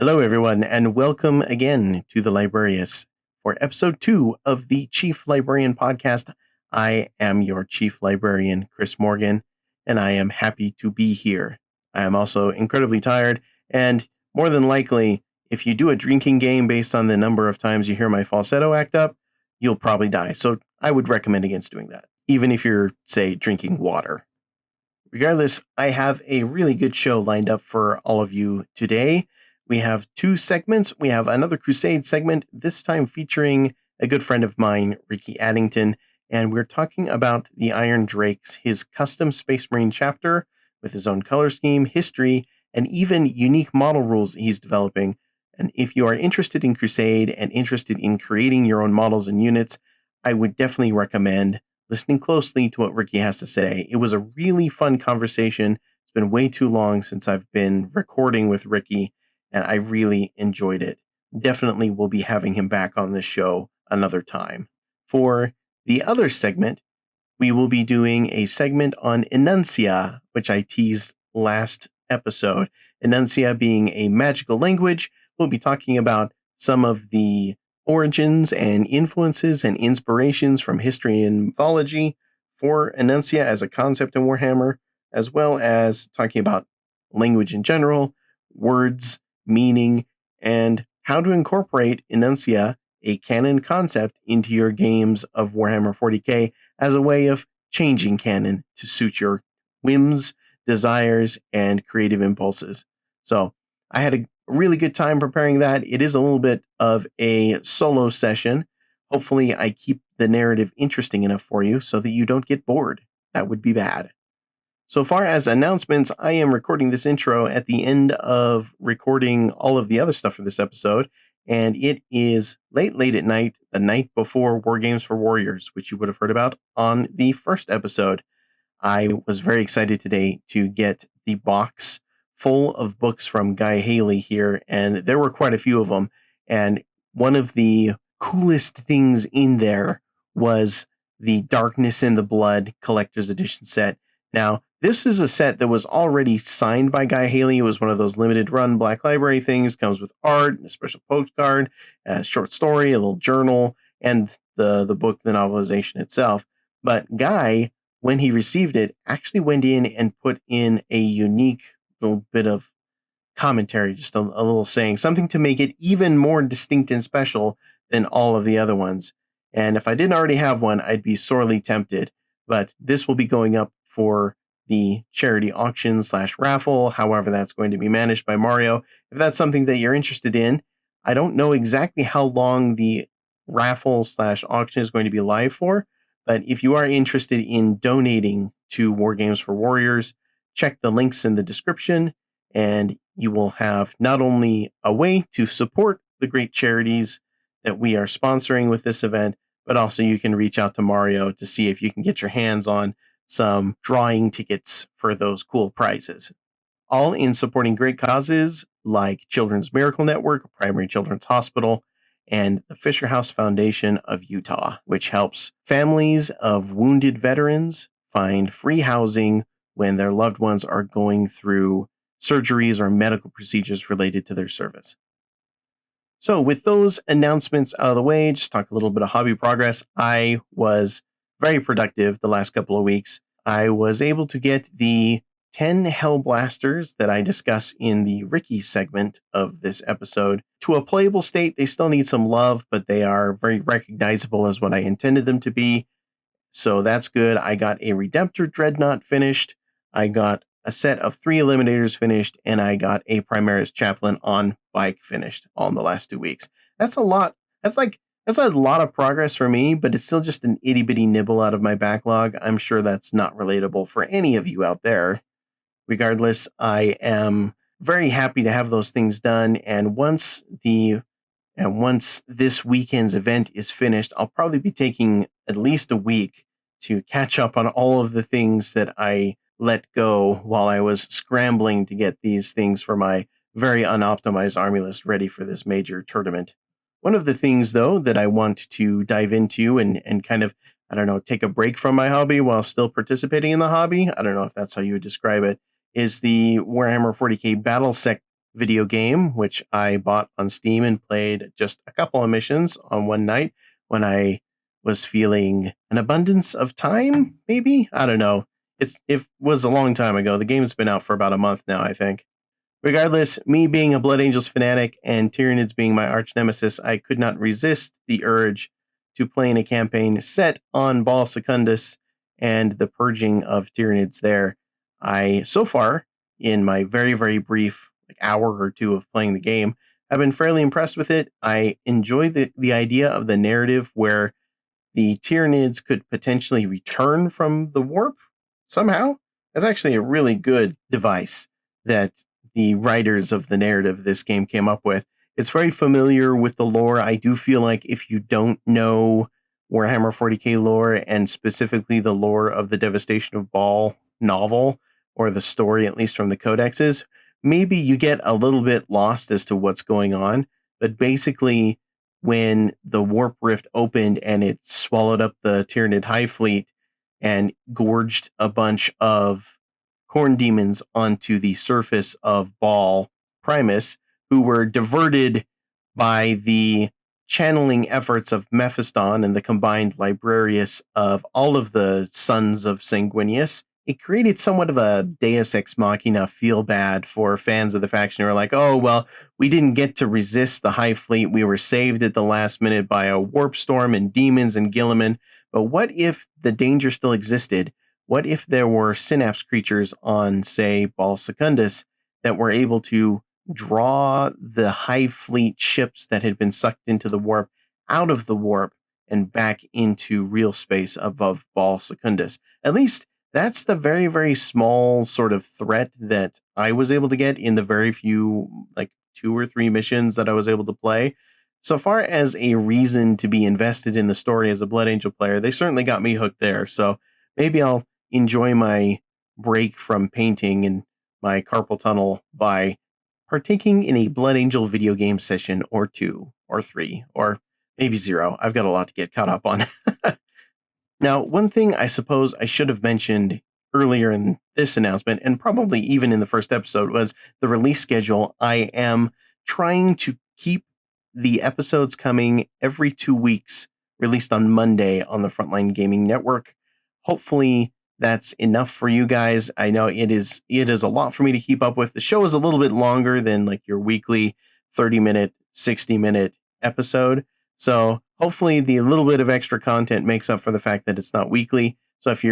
Hello, everyone, and welcome again to the Librarius for episode 2 of the Chief Librarian podcast. I am your Chief Librarian, Chris Morgan, and I am happy to be here. I am also incredibly tired, and more than likely, if you do a drinking game based on the number of times you hear my falsetto act up, you'll probably die. So I would recommend against doing that, even if you're, say, drinking water. Regardless, I have a really good show lined up for all of you today. We have 2 segments. We have another Crusade segment, this time featuring a good friend of mine, Ricky Addington, and we're talking about the Iron Drakes, his custom Space Marine chapter with his own color scheme, history, and even unique model rules he's developing. And if you are interested in Crusade and interested in creating your own models and units, I would definitely recommend listening closely to what Ricky has to say. It was a really fun conversation. It's been way too long since I've been recording with Ricky, and I really enjoyed it. Definitely will be having him back on this show another time. For the other segment, we will be doing a segment on Enuncia, which I teased last episode. Enuncia being a magical language, we'll be talking about some of the origins and influences and inspirations from history and mythology for Enuncia as a concept in Warhammer, as well as talking about language in general, words, meaning, and how to incorporate Enuncia, a canon concept, into your games of Warhammer 40k as a way of changing canon to suit your whims, desires, and creative impulses. So I had a really good time preparing that. It is a little bit of a solo session. Hopefully I keep the narrative interesting enough for you so that you don't get bored. That would be bad. So far as announcements, I am recording this intro at the end of recording all of the other stuff for this episode, and it is late at night, the night before War Games for Warriors, which you would have heard about on the first episode. I was very excited today to get the box full of books from Guy Haley here, and there were quite a few of them, and one of the coolest things in there was the Darkness in the Blood Collector's Edition set. Now, this is a set that was already signed by Guy Haley. It was one of those limited run Black Library things. Comes with art, a special postcard, a short story, a little journal, and the book, the novelization itself. But Guy, when he received it, actually went in and put in a unique little bit of commentary, just a little saying, something to make it even more distinct and special than all of the other ones. And if I didn't already have one, I'd be sorely tempted. But this will be going up for the charity auction / raffle, however that's going to be managed by Mario. If that's something that you're interested in, I don't know exactly how long the raffle / auction is going to be live for, but if you are interested in donating to War Games for Warriors, check the links in the description, and you will have not only a way to support the great charities that we are sponsoring with this event, but also you can reach out to Mario to see if you can get your hands on some drawing tickets for those cool prizes. All in supporting great causes like Children's Miracle Network, Primary Children's Hospital, and the Fisher House Foundation of Utah, which helps families of wounded veterans find free housing when their loved ones are going through surgeries or medical procedures related to their service. So with those announcements out of the way, just talk a little bit of hobby progress. I was very productive the last couple of weeks. I was able to get the 10 Hellblasters that I discuss in the Ricky segment of this episode to a playable state. They still need some love, but they are very recognizable as what I intended them to be. So that's good. I got a Redemptor Dreadnought finished. I got a set of 3 Eliminators finished, and I got a Primaris Chaplain on bike finished all in the last 2 weeks. That's a lot. That's a lot of progress for me, but it's still just an itty bitty nibble out of my backlog. I'm sure that's not relatable for any of you out there. Regardless, I am very happy to have those things done. And once this weekend's event is finished, I'll probably be taking at least a week to catch up on all of the things that I let go while I was scrambling to get these things for my very unoptimized army list ready for this major tournament. One of the things, though, that I want to dive into and kind of, I don't know, take a break from my hobby while still participating in the hobby, I don't know if that's how you would describe it, is the Warhammer 40k video game, which I bought on Steam and played just a couple of missions on one night when I was feeling an abundance of time, maybe? I don't know. It was a long time ago. The game's been out for about a month now, I think. Regardless, me being a Blood Angels fanatic and Tyranids being my arch nemesis, I could not resist the urge to play in a campaign set on Ball Secundus and the purging of Tyranids there. So far, in my very, very brief hour or two of playing the game, I've been fairly impressed with it. I enjoy the idea of the narrative where the Tyranids could potentially return from the warp somehow. That's actually a really good device that the writers of the narrative of this game came up with. It's very familiar with the lore. I do feel like if you don't know Warhammer 40k lore, and specifically the lore of the Devastation of Baal novel, or the story, at least from the codexes, maybe you get a little bit lost as to what's going on. But basically, when the warp rift opened and it swallowed up the Tyranid Hive Fleet and gorged a bunch of corn demons onto the surface of Baal Primus, who were diverted by the channeling efforts of Mephiston and the combined librarius of all of the sons of Sanguinius. It created somewhat of a Deus Ex Machina feel bad for fans of the faction who are like, oh, well, we didn't get to resist the Hive Fleet. We were saved at the last minute by a warp storm and demons and Gilliman. But what if the danger still existed? What if there were synapse creatures on, say, Ball Secundus that were able to draw the Hive Fleet ships that had been sucked into the warp out of the warp and back into real space above Ball Secundus? At least that's the very, very small sort of threat that I was able to get in the very few, like 2 or 3 missions that I was able to play. So far as a reason to be invested in the story as a Blood Angel player, they certainly got me hooked there. So maybe I'll enjoy my break from painting and my carpal tunnel by partaking in a Blood Angel video game session or 2 or 3 or maybe 0. I've got a lot to get caught up on. Now, one thing I suppose I should have mentioned earlier in this announcement, and probably even in the first episode, was the release schedule. I am trying to keep the episodes coming every 2 weeks, released on Monday on the Frontline Gaming Network. Hopefully, that's enough for you guys. I know it is a lot for me to keep up with. The show is a little bit longer than like your weekly 30-minute, 60-minute episode. So hopefully the little bit of extra content makes up for the fact that it's not weekly. So if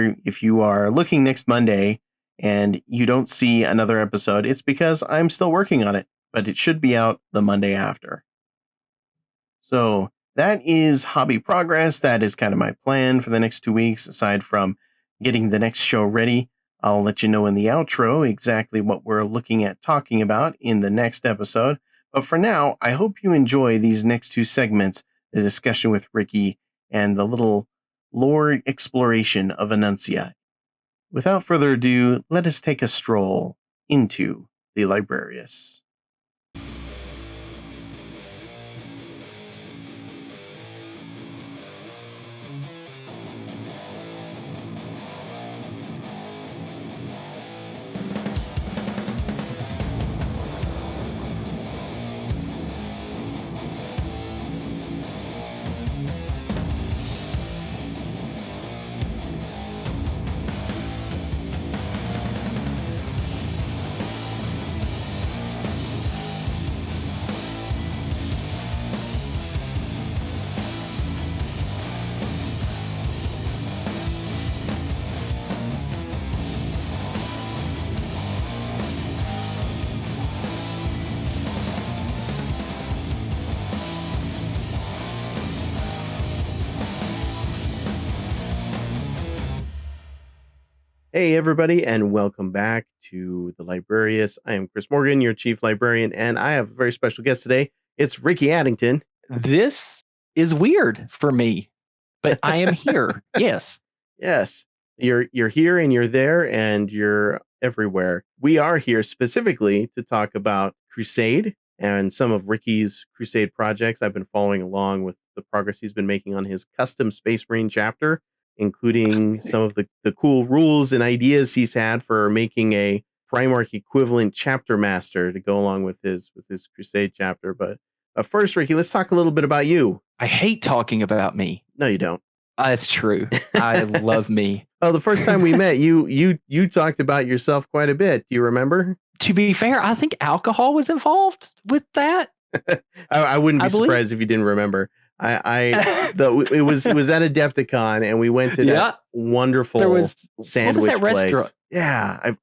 you are looking next Monday and you don't see another episode, it's because I'm still working on it, but it should be out the Monday after. So that is hobby progress. That is kind of my plan for the next 2 weeks, aside from getting the next show ready. I'll let you know in the outro exactly what we're looking at talking about in the next episode. But for now, I hope you enjoy these next 2 segments, the discussion with Ricky and the little lore exploration of Enuncia. Without further ado, let us take a stroll into the Librarius. Hey, everybody, and welcome back to the Librarius. I am Chris Morgan, your Chief Librarian, and I have a very special guest today. It's Ricky Addington. This is weird for me, but I am here. Yes. Yes. You're here and you're there and you're everywhere. We are here specifically to talk about Crusade and some of Ricky's Crusade projects. I've been following along with the progress he's been making on his custom Space Marine chapter, including some of the cool rules and ideas he's had for making a Primarch equivalent chapter master to go along with his Crusade chapter. But first, Ricky, let's talk a little bit about you. I hate talking about me. No, you don't. That's true. I love me. Well, the first time we met, you talked about yourself quite a bit. Do you remember? To be fair, I think alcohol was involved with that. I wouldn't be surprised if you didn't remember. It was at Adepticon, and we went to that wonderful sandwich what was that place. Restaurant? Yeah,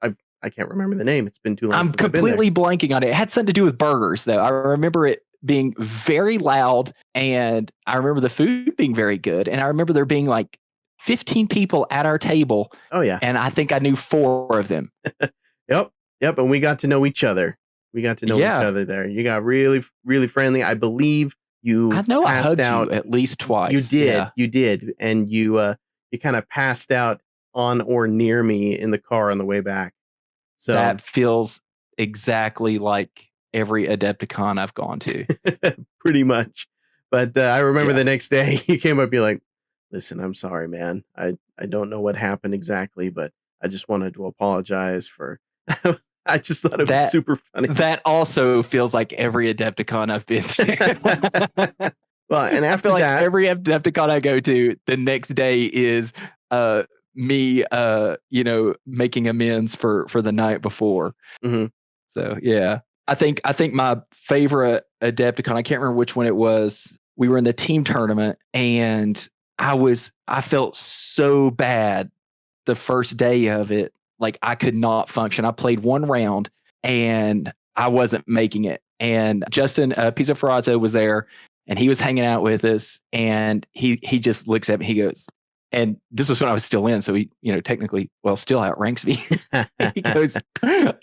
I can't remember the name. It's been too long. I'm completely blanking on it. It had something to do with burgers, though. I remember it being very loud, and I remember the food being very good, and I remember there being like 15 people at our table. Oh yeah, and I think I knew 4 of them. Yep, and we got to know each other. We got to know each other there. You got really, really friendly. I believe you. I know I hugged you at least twice. You did, and you kind of passed out on or near me in the car on the way back. So that feels exactly like every Adepticon I've gone to. Pretty much. But I remember the next day you came up, you're like, listen, I'm sorry, man. I don't know what happened exactly, but I just wanted to apologize for. I just thought it was super funny. That also feels like every Adepticon I've been to. Well, and after I feel that, like every Adepticon I go to, the next day is me making amends for the night before. Mm-hmm. So yeah, I think my favorite Adepticon, I can't remember which one it was. We were in the team tournament, and I felt so bad the first day of it. Like I could not function. I played one round and I wasn't making it. And Justin Pizzaferrazzo was there, and he was hanging out with us, and he just looks at me. He goes, and this was when I was still in, so he, technically, still outranks me. He goes,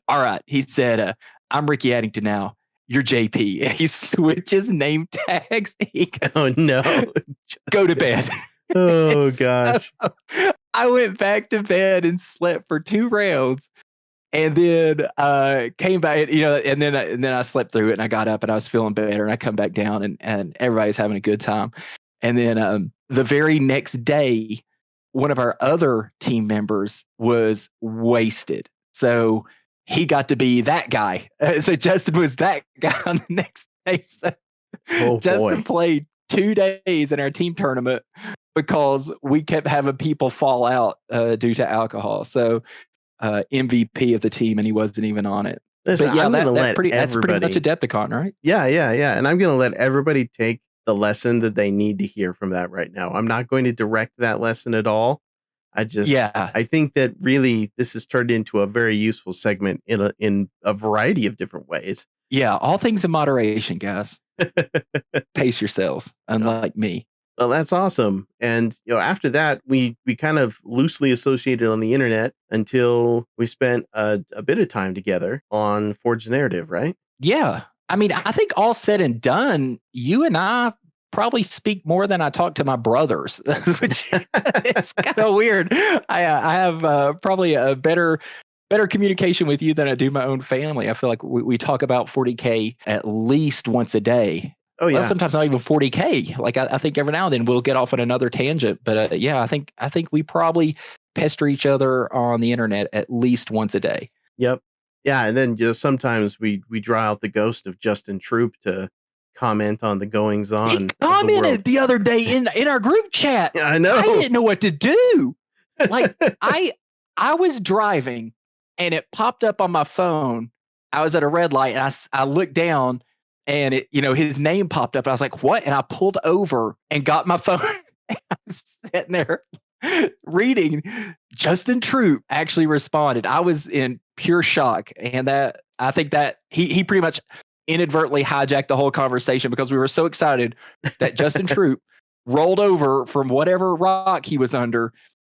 all right. He said, I'm Ricky Addington now. You're JP. And he switches name tags. He goes, oh no, go to bed. Oh gosh. I went back to bed and slept for 2 rounds, and then came back, and then I slept through it, and I got up and I was feeling better, and I come back down, and everybody's having a good time. And then the very next day, one of our other team members was wasted, so he got to be that guy. So Justin was that guy on the next day. So Justin played 2 days in our team tournament because we kept having people fall out due to alcohol. So MVP of the team, and he wasn't even on it. Listen, but yeah, that's pretty much Adepticon, right? Yeah. And I'm going to let everybody take the lesson that they need to hear from that right now. I'm not going to direct that lesson at all. I think that really this has turned into a very useful segment in a variety of different ways. Yeah, all things in moderation, guys. Pace yourselves, unlike me. Well, that's awesome. And after that, we kind of loosely associated on the internet until we spent a bit of time together on Forged Narrative, right? Yeah. I mean, I think all said and done, you and I probably speak more than I talk to my brothers, which is kind of weird. I have probably a better communication with you than I do my own family. I feel like we talk about 40K at least once a day. Oh yeah. Well, sometimes not even 40K. Like I think every now and then we'll get off on another tangent, but yeah, I think we probably pester each other on the internet at least once a day. Yep. Yeah, and then sometimes we draw out the ghost of Justin Troop to comment on the goings on. He commented the other day in our group chat. Yeah, I know. I didn't know what to do. Like I was driving and it popped up on my phone. I was at a red light and I looked down and it, his name popped up. And I was like, what? And I pulled over and got my phone. And I was sitting there reading. Justin Troop actually responded. I was in pure shock. And I think that he pretty much inadvertently hijacked the whole conversation because we were so excited that Justin Troop rolled over from whatever rock he was under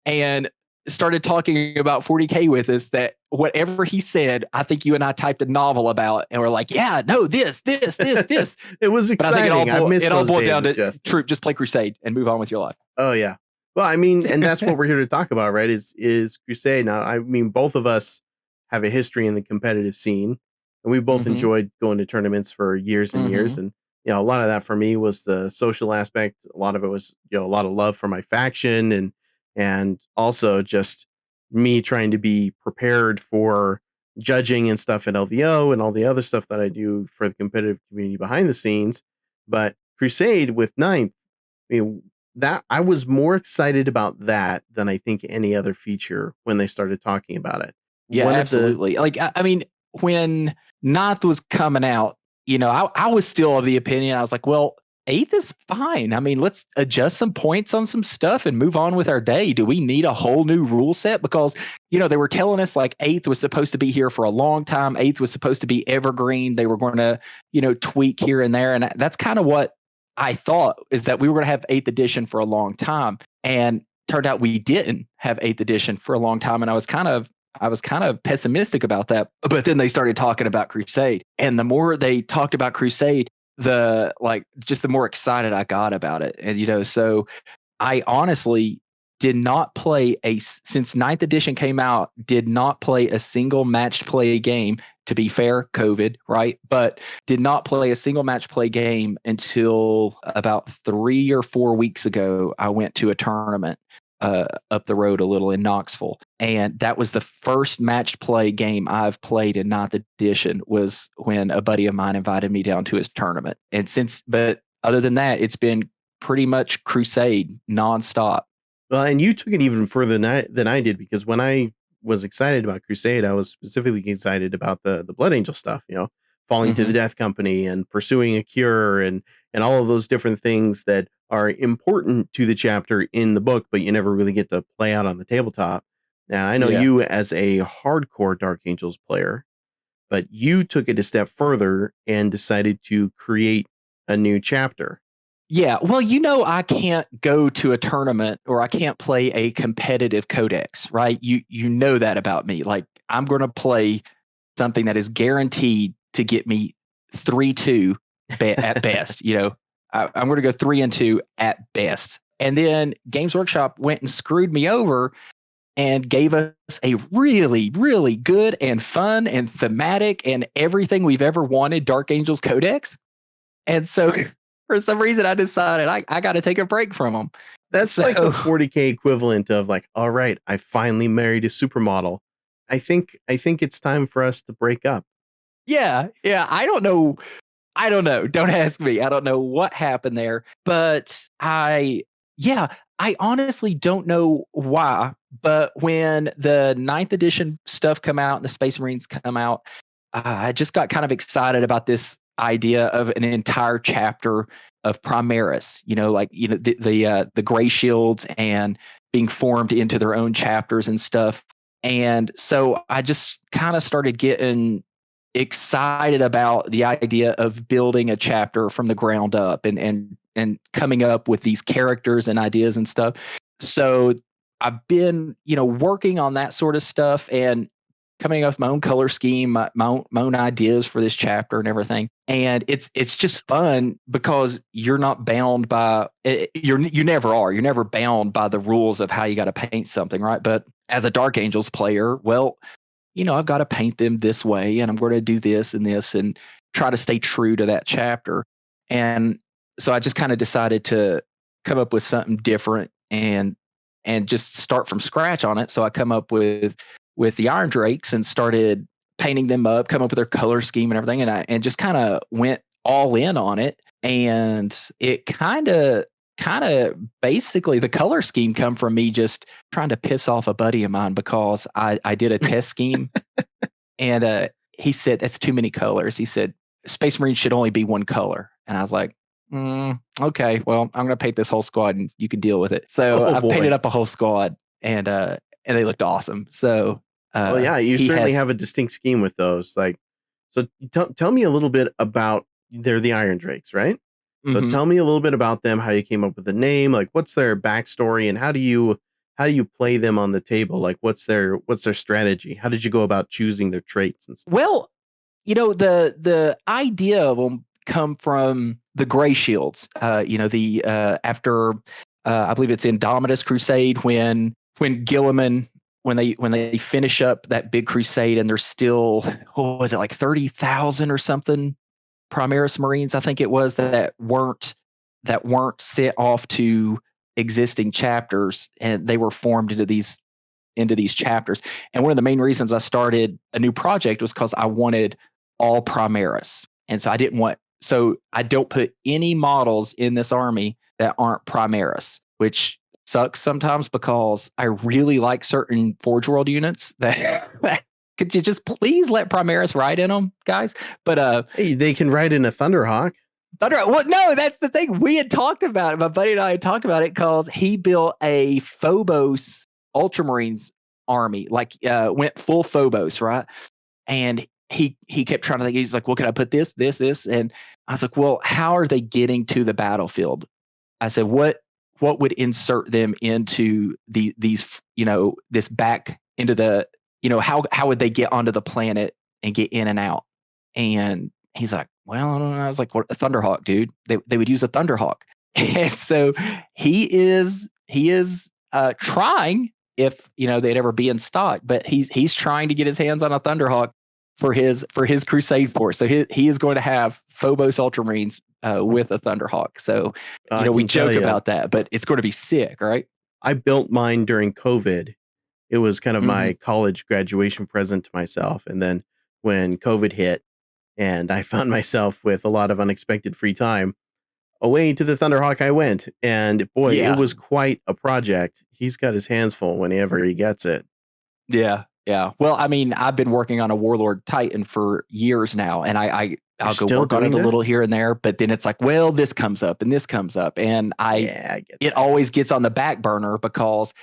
and started talking about 40K with us, that whatever he said, I think you and I typed a novel about, and we're like, yeah, no, this. It was exciting. It all boiled down to Troop, just play Crusade and move on with your life. Oh yeah. Well, I mean, and that's what we're here to talk about, right? Is Crusade. Now, I mean, both of us have a history in the competitive scene, and we've both enjoyed going to tournaments for years and years. And a lot of that for me was the social aspect. A lot of it was a lot of love for my faction, and also just me trying to be prepared for judging and stuff at LVO and all the other stuff that I do for the competitive community behind the scenes. But Crusade with Ninth, I mean, that I was more excited about that than I think any other feature when they started talking about it. Yeah, One of the absolutely. Like, I mean, when Ninth was coming out, I was still of the opinion. I was like, well, Eighth is fine. I mean, let's adjust some points on some stuff and move on with our day. Do we need a whole new rule set? Because, they were telling us like Eighth was supposed to be here for a long time. Eighth was supposed to be evergreen. They were going to, tweak here and there. And that's kind of what I thought, is that we were going to have Eighth edition for a long time. And turned out we didn't have Eighth edition for a long time. And I was kind of pessimistic about that. But then they started talking about Crusade. And the more they talked about Crusade, the more excited I got about it. And, so I honestly did not play since Ninth edition came out, did not play a single matched play game. To be fair, COVID, right? But did not play a single match play game until about 3 or 4 weeks ago. I went to a tournament up the road a little in Knoxville. And that was the first matched play game I've played in Ninth edition, was when a buddy of mine invited me down to his tournament. But other than that, it's been pretty much Crusade nonstop. Well, and you took it even further than I did, because when I was excited about Crusade, I was specifically excited about the Blood Angel stuff, falling to the Death Company and pursuing a cure and all of those different things that are important to the chapter in the book, but you never really get to play out on the tabletop. Now, I know you as a hardcore Dark Angels player, but you took it a step further and decided to create a new chapter. Yeah, well, I can't go to a tournament or I can't play a competitive codex, right? You know that about me. Like, I'm going to play something that is guaranteed to get me 3-2 at best. I'm going to go 3-2 at best. And then Games Workshop went and screwed me over and gave us a really, really good and fun and thematic and everything we've ever wanted Dark Angels Codex. And so for some reason I decided I got to take a break from them. That's like the 40K equivalent of like, all right, I finally married a supermodel. I think it's time for us to break up. Yeah. I don't know. Don't ask me. I don't know what happened there, but I honestly don't know why. But when the Ninth edition stuff come out and the Space Marines come out, I just got kind of excited about this idea of an entire chapter of Primaris, the Gray Shields and being formed into their own chapters and stuff. And so I just kind of started getting excited about the idea of building a chapter from the ground up and coming up with these characters and ideas and stuff. So I've been, working on that sort of stuff and coming up with my own color scheme, my own ideas for this chapter and everything. And it's just fun because you're not bound by you never are. You're never bound by the rules of how you got to paint something, right? But as a Dark Angels player, well, I've got to paint them this way and I'm going to do this and try to stay true to that chapter. And so I just kind of decided to come up with something different and just start from scratch on it. So I come up with the Iron Drakes and started painting them up, come up with their color scheme and everything. And just kind of went all in on it. And it kind of basically the color scheme come from me just trying to piss off a buddy of mine because I did a test scheme and he said, that's too many colors. He said, Space Marines should only be one color. And I was like, okay, well, I'm going to paint this whole squad and you can deal with it. So I painted up a whole squad and they looked awesome. So, well, yeah, you certainly have a distinct scheme with those. Like, so tell me a little bit about, they're the Iron Drakes, right? So tell me a little bit about them, how you came up with the name, like what's their backstory and how do you play them on the table? Like what's their strategy? How did you go about choosing their traits and stuff? Well, the idea of them come from the Gray Shields. After I believe it's Indomitus Crusade when Gilliman when they finish up that big crusade and there's still, what was it, like 30,000 or something Primaris Marines, I think it was, that weren't sent off to existing chapters, and they were formed into these into these chapters. And one of the main reasons I started a new project was because I wanted all Primaris. And so I don't put any models in this army that aren't Primaris, which sucks sometimes because I really like certain Forge World units that could you just please let Primaris ride in them, guys? But Hey, they can ride in a Thunderhawk. Well, no, that's the thing. We had talked about it. My buddy and I had talked about it because he built a Phobos Ultramarines army, went full Phobos, right? And he kept trying to think. He's like, well, can I put this? And I was like, well, how are they getting to the battlefield? I said, what would insert them into these, this back into the, how would they get onto the planet and get in and out? And he's like, well, I don't know. I was like, what, a Thunderhawk, dude? They would use a Thunderhawk. And so he is trying, if they'd ever be in stock, but he's trying to get his hands on a Thunderhawk for his Crusade force. So he is going to have Phobos Ultramarines with a Thunderhawk. So we joke about that, but it's going to be sick, right? I built mine during COVID. It was kind of my college graduation present to myself. And then when COVID hit and I found myself with a lot of unexpected free time, away to the Thunderhawk I went. And boy, It was quite a project. He's got his hands full whenever he gets it. Yeah. Yeah. Well, I mean, I've been working on a Warlord Titan for years now, and I'll go work on it a little here and there, but then it's like, well, this comes up and this comes up. And I get it always gets on the back burner because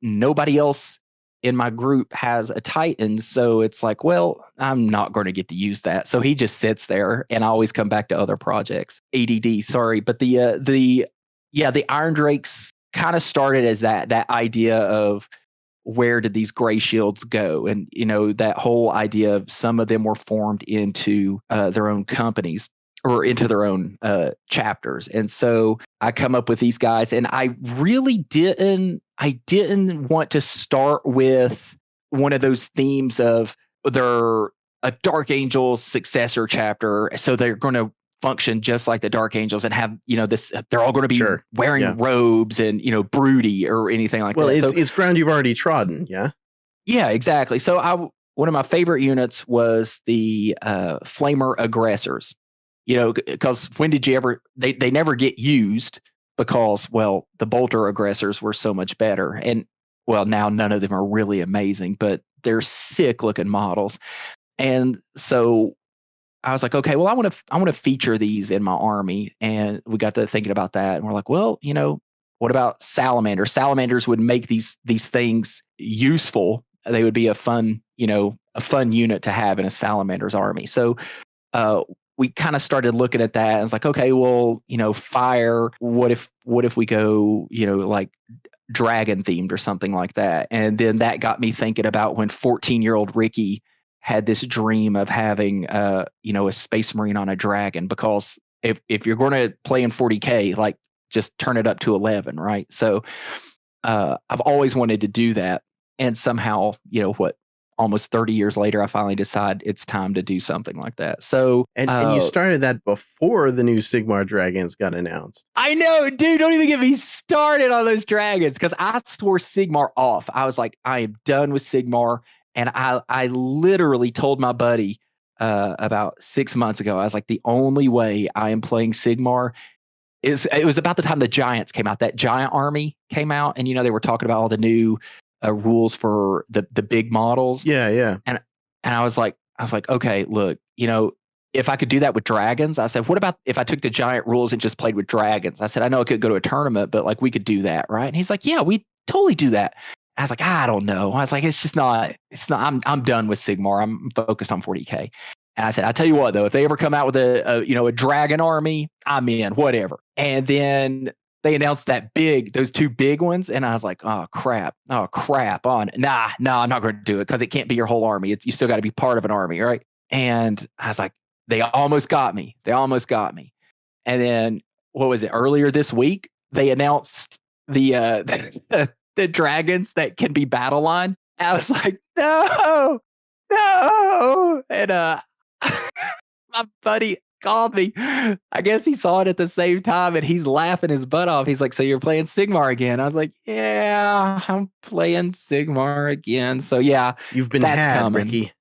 nobody else in my group has a Titan. So it's like, well, I'm not going to get to use that. So he just sits there, and I always come back to other projects. ADD, sorry. But the Iron Drakes kind of started as that idea of where did these gray shields go? And, that whole idea of some of them were formed into their own companies or into their own chapters. And so I come up with these guys, and I really didn't want to start with one of those themes of they're a Dark Angels successor chapter. So they're going to function just like the Dark Angels and have, this, they're all going to be wearing robes and, broody or anything like that. Well, it's ground you've already trodden. Yeah. Yeah, exactly. So one of my favorite units was the Flamer Aggressors, because when did you ever, they never get used because, well, the Bolter Aggressors were so much better. And well, now none of them are really amazing, but they're sick looking models. And so I was like, okay, well, I want to feature these in my army. And we got to thinking about that. And we're like, well, what about salamanders? Salamanders would make these things useful. They would be a fun unit to have in a salamander's army. So we kind of started looking at that. I was like, okay, well, fire, what if we go, like dragon themed or something like that? And then that got me thinking about when 14-year-old Ricky had this dream of having a Space Marine on a dragon, because if you're going to play in 40K, like just turn it up to 11, right? So I've always wanted to do that, and somehow almost 30 years later, I finally decide it's time to do something like that. So and you started that before the new Sigmar dragons got announced. I know, dude. Don't even get me started on those dragons, because I swore Sigmar off. I was like, I am done with Sigmar. And I literally told my buddy about 6 months ago, I was like, the only way I am playing Sigmar is, it was about the time the Giants came out, that Giant army came out. And, they were talking about all the new rules for the big models. Yeah. And I was like, okay, look, if I could do that with dragons, I said, what about if I took the Giant rules and just played with dragons? I said, I know I could go to a tournament, but like we could do that, right? And he's like, yeah, we totally do that. I was like, I don't know. I was like, it's not, I'm done with Sigmar. I'm focused on 40K. And I said, I tell you what, though, if they ever come out with a dragon army, I'm in, whatever. And then they announced those two big ones. And I was like, oh crap. Nah, I'm not going to do it, because it can't be your whole army. You still got to be part of an army. Right. And I was like, they almost got me. And then what was it? Earlier this week, they announced the dragons that can be battle line. I was like, no. And my buddy called me. I guess he saw it at the same time, and he's laughing his butt off. He's like, so you're playing Sigmar again? I was like, yeah, yeah, I'm playing Sigmar again. So yeah, You've been that's had, coming. Ricky.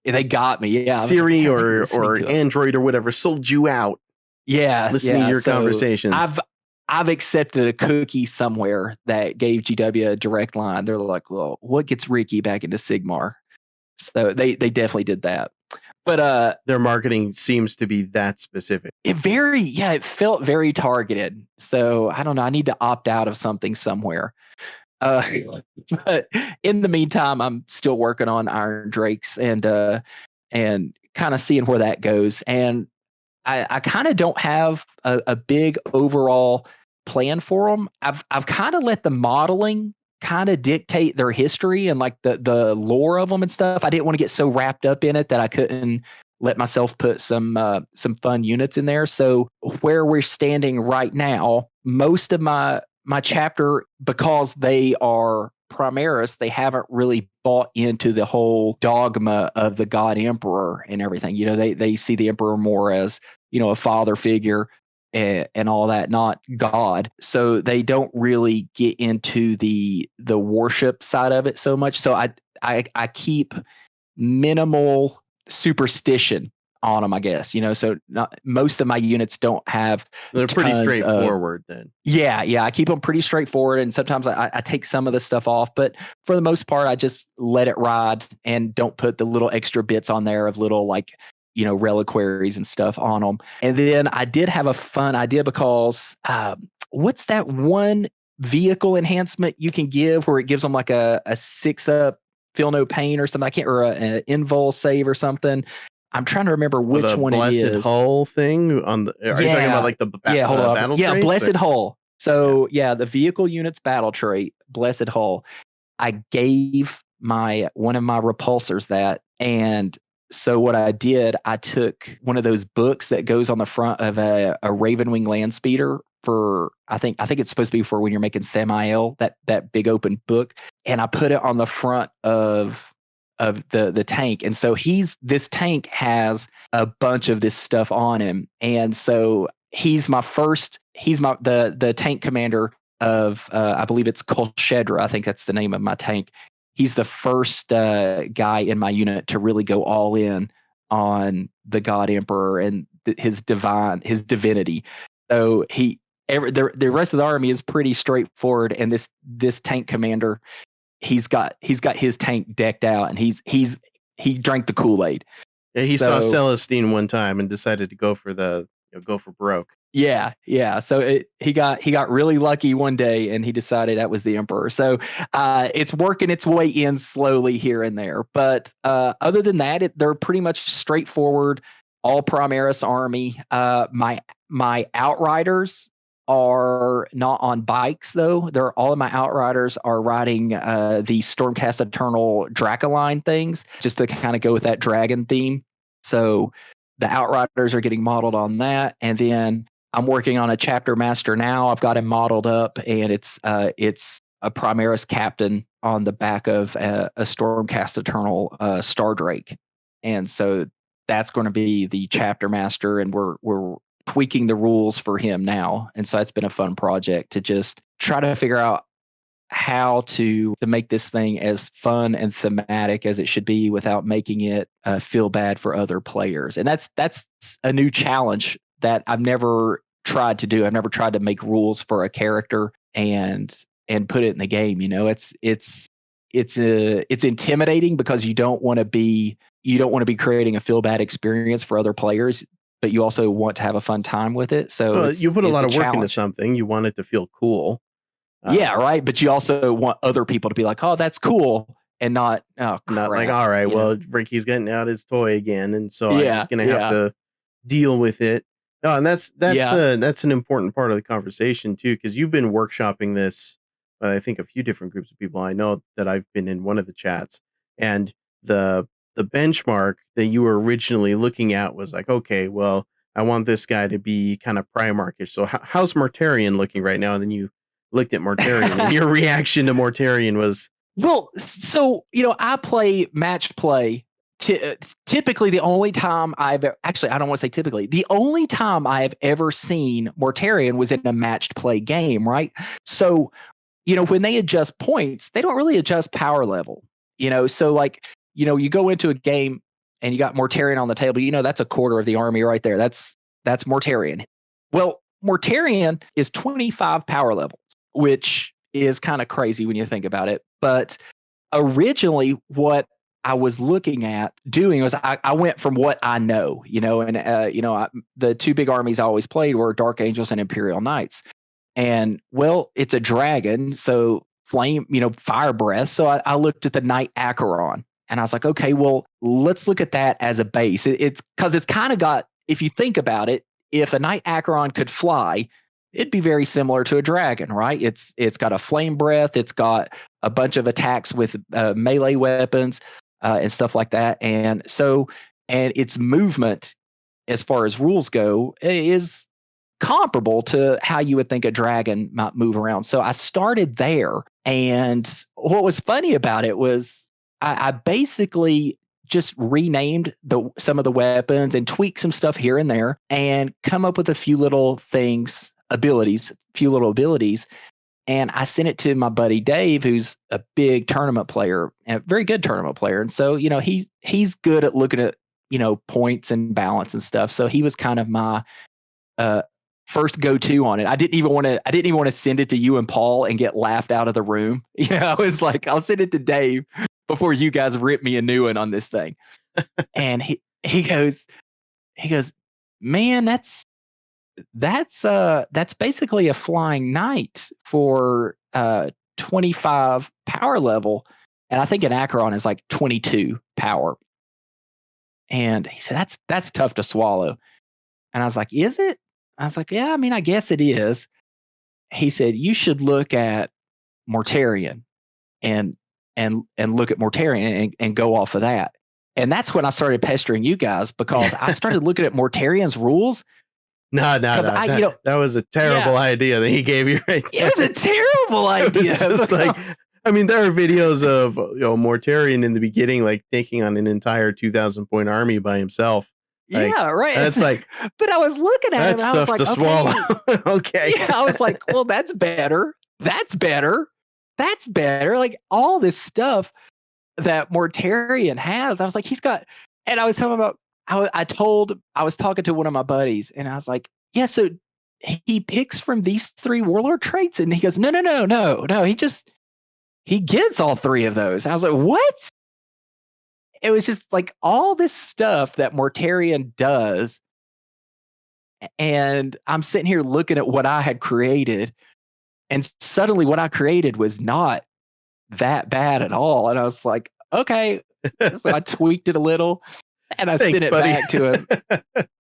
They got me. Yeah, I was like, Siri "Man, are they listening or to us?" Android or whatever sold you out. Yeah, Listening to your So conversations. I've accepted a cookie somewhere that gave GW a direct line. They're like, well, what gets Ricky back into Sigmar? So they definitely did that. But their marketing seems to be that specific. it felt very targeted. So I don't know. I need to opt out of something somewhere. But in the meantime, I'm still working on Iron Drakes and kind of seeing where that goes. And I kind of don't have a big overall plan for them. I've kind of let the modeling kind of dictate their history and like the lore of them and stuff. I didn't want to get so wrapped up in it that I couldn't let myself put some fun units in there. So where we're standing right now, most of my chapter, because they are Primaris, they haven't really bought into the whole dogma of the God Emperor and everything. They see the Emperor more as a father figure and all that, not God. So they don't really get into the worship side of it so much. So I keep minimal superstition on them, I guess. So not most of my units don't have. They're pretty straightforward then. Yeah. I keep them pretty straightforward, and sometimes I take some of the stuff off, but for the most part, I just let it ride and don't put the little extra bits on there of little reliquaries and stuff on them. And then I did have a fun idea because what's that one vehicle enhancement you can give where it gives them like a 6-up feel no pain or something? Or an invul save or something. I'm trying to remember which one it is. Blessed Hull thing on the. Are you talking about like the hold on. battle traits? Blessed Hull. So the vehicle unit's battle trait, Blessed Hull. I gave one of my repulsors that, and so what I did, I took one of those books that goes on the front of a Ravenwing land speeder for I think it's supposed to be for when you're making Samael, that big open book, and I put it on the front of the tank. And so this tank has a bunch of this stuff on him, and so he's the tank commander of I believe it's Kolshedra. I think that's the name of my tank. He's the first guy in my unit to really go all in on the God Emperor and his divinity. So the rest of the army is pretty straightforward, and this tank commander, he's got his tank decked out, and he drank the Kool-Aid. Yeah, he saw Celestine one time and decided to go for broke. Yeah. So he got really lucky one day, and he decided that was the Emperor. So it's working its way in slowly here and there. But other than that, they're pretty much straightforward, all Primaris army. My Outriders are not on bikes though. All of my Outriders are riding the Stormcast Eternal Dracoline things, just to kind of go with that dragon theme. So the Outriders are getting modeled on that, and then I'm working on a chapter master now. I've got him modeled up, and it's a Primaris captain on the back of a Stormcast Eternal Stardrake, and so that's going to be the chapter master, and we're tweaking the rules for him now. And so it's been a fun project to just try to figure out how to make this thing as fun and thematic as it should be without making it feel bad for other players. And that's a new challenge that I've never tried to do. I've never tried to make rules for a character and put it in the game. It's intimidating because you don't want to be creating a feel bad experience for other players, but you also want to have a fun time with it. So you put a lot of work into something. You want it to feel cool. Yeah, right. But you also want other people to be like, "Oh, that's cool," and not like, "All right, well, Ricky's getting out his toy again, and so I'm just gonna have to deal with it." No, and that's an important part of the conversation too, because you've been workshopping this. I think a few different groups of people. I know that I've been in one of the chats, and the benchmark that you were originally looking at was like, okay, well, I want this guy to be kind of Primarchish. So how's Mortarion looking right now? And then you looked at Mortarion, and your reaction to Mortarion was, well, so I play match play. Typically, the only time I don't want to say typically, the only time I have ever seen Mortarion was in a matched play game, right? So when they adjust points, they don't really adjust power level. So like, you go into a game and you got Mortarion on the table, that's a quarter of the army right there. That's Mortarion. Well, Mortarion is 25 power level, which is kind of crazy when you think about it. But originally what I was looking at doing was I went from what I know, and the two big armies I always played were Dark Angels and Imperial Knights. And well, it's a dragon, so flame, fire breath. So I looked at the Knight Acheron and I was like, okay, well, let's look at that as a base. It's because it's kind of got, if you think about it, if a Knight Acheron could fly, it'd be very similar to a dragon, right? It's got a flame breath. It's got a bunch of attacks with melee weapons and stuff like that. And its movement, as far as rules go, is comparable to how you would think a dragon might move around. So I started there. And what was funny about it was I basically just renamed some of the weapons and tweaked some stuff here and there and come up with a few little abilities. And I sent it to my buddy Dave, who's a big tournament player and a very good tournament player. And so, he's good at looking at, points and balance and stuff. So he was kind of my first go-to on it. I didn't even want to send it to you and Paul and get laughed out of the room. I was like, I'll send it to Dave before you guys rip me a new one on this thing. And he goes, man, that's basically a flying knight for 25 power level. And I think an Acheron is like 22 power. And he said, that's tough to swallow. And I was like, is it? I was like, yeah, I mean, I guess it is. He said, you should look at Mortarion and look at Mortarion and go off of that. And that's when I started pestering you guys, because I started looking at Mortarion's rules. No. That was a terrible idea that he gave you right there. It was a terrible idea. Just like, I mean, there are videos of Mortarion in the beginning, like taking on an entire 2,000 point army by himself. Like, yeah, right. That's like, but I was looking at that's him and I was tough like, to swallow. Okay. Yeah, I was like, well, that's better. That's better. Like all this stuff that Mortarion has. I was like, he's got, and I was telling him about, I was talking to one of my buddies and I was like, yeah, so he picks from these 3 warlord traits. And he goes, no. He gets all 3 of those. And I was like, what? It was just like all this stuff that Mortarion does. And I'm sitting here looking at what I had created. And suddenly what I created was not that bad at all. And I was like, okay. So I tweaked it a little and I sent it back to him.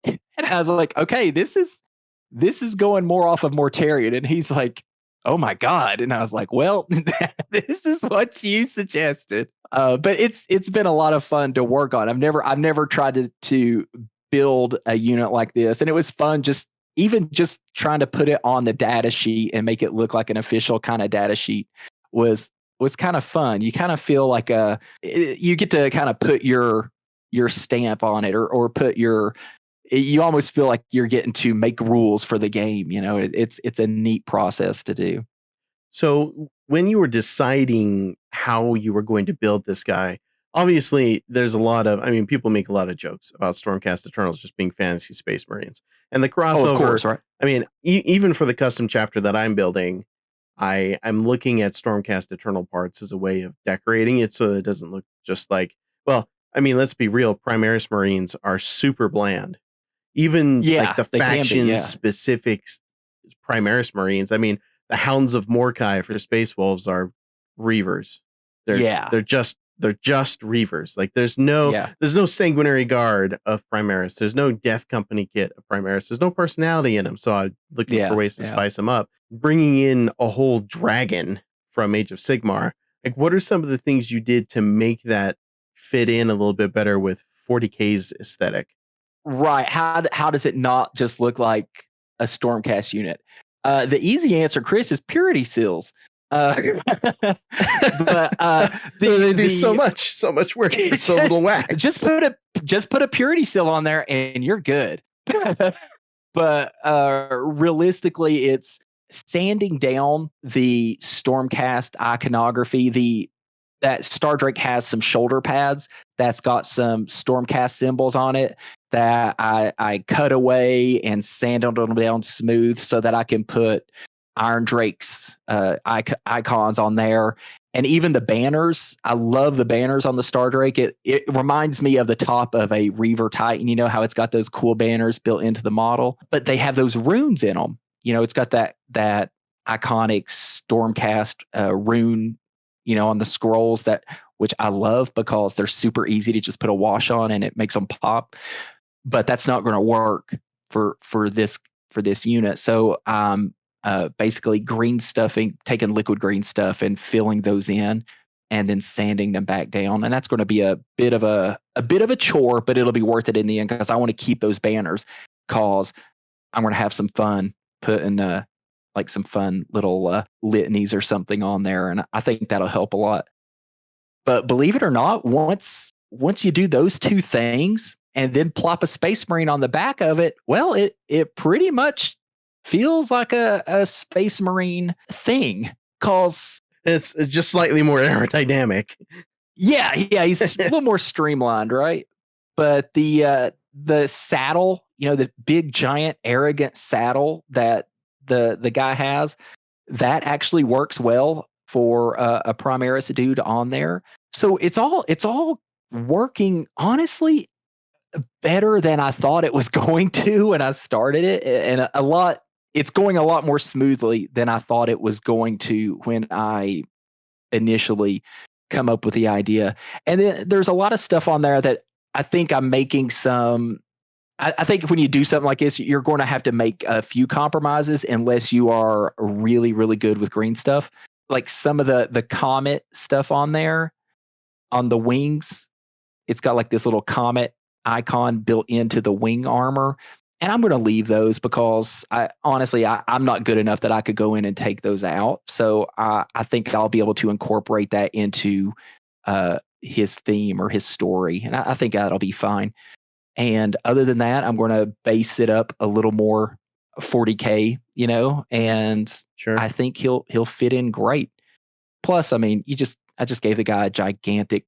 And I was like, okay, this is going more off of Mortarion. And he's like, oh my God. And I was like, well, this is what you suggested. But it's been a lot of fun to work on. I've never tried to build a unit like this. And it was fun just trying to put it on the data sheet and make it look like an official kind of data sheet was kind of fun. You kind of feel like you get to kind of put your stamp on it or put you almost feel like you're getting to make rules for the game. It's a neat process to do. So when you were deciding how you were going to build this guy, obviously there's people make a lot of jokes about Stormcast Eternals just being fantasy space marines and the crossover. Oh, of course, right? I mean, even for the custom chapter that I'm building, I'm looking at Stormcast Eternal parts as a way of decorating it so it doesn't look just like, well, I mean, let's be real. Primaris Marines are super bland. Even like the faction specific Primaris Marines. I mean, the Hounds of Mordecai for Space Wolves are Reavers. They're just Reavers. Like there's no Sanguinary Guard of Primaris. There's no Death Company kit of Primaris. There's no personality in them. So I'm looking for ways to spice them up. Bringing in a whole dragon from Age of Sigmar. Like, what are some of the things you did to make that fit in a little bit better with 40K's aesthetic? Right. How does it not just look like a Stormcast unit? The easy answer, Chris, is purity seals. But they do so much work for so little wax. Just put a purity seal on there and you're good. But realistically, it's sanding down the Stormcast iconography, that Star Drake has some shoulder pads that's got some Stormcast symbols on it that I cut away and sanded them down smooth so that I can put Iron Drake's icons on there. And even the banners, I love the banners on the Star Drake. It reminds me of the top of a Reaver Titan. You know how it's got those cool banners built into the model, but they have those runes in them. You know, it's got that iconic Stormcast rune, you know, on the scrolls, which I love because they're super easy to just put a wash on and it makes them pop. But that's not going to work for this unit. So basically green stuffing, taking liquid green stuff and filling those in and then sanding them back down. And that's going to be a bit of a chore, but it'll be worth it in the end because I want to keep those banners because I'm going to have some fun putting like some fun little litanies or something on there. And I think that'll help a lot. But believe it or not, once you do those two things and then plop a Space Marine on the back of it, well, it pretty much feels like a Space Marine thing, cause it's just slightly more aerodynamic. Yeah, he's a little more streamlined, right? But the saddle, you know, the big giant arrogant saddle that the guy has, that actually works well for a Primaris dude on there. So it's all working honestly better than I thought it was going to when I started it, and it's going a lot more smoothly than I thought it was going to when I initially come up with the idea. And then there's a lot of stuff on there that I think I'm making some. I think when you do something like this, you're going to have to make a few compromises unless you are really, really good with green stuff. Like some of the comet stuff on there, on the wings, it's got like this little comet icon built into the wing armor. And I'm going to leave those because I'm not good enough that I could go in and take those out. So I think I'll be able to incorporate that into his theme or his story. And I think that'll be fine. And other than that, I'm going to base it up a little more 40K, you know, and sure. I think he'll fit in great. Plus, I mean, I just gave the guy a gigantic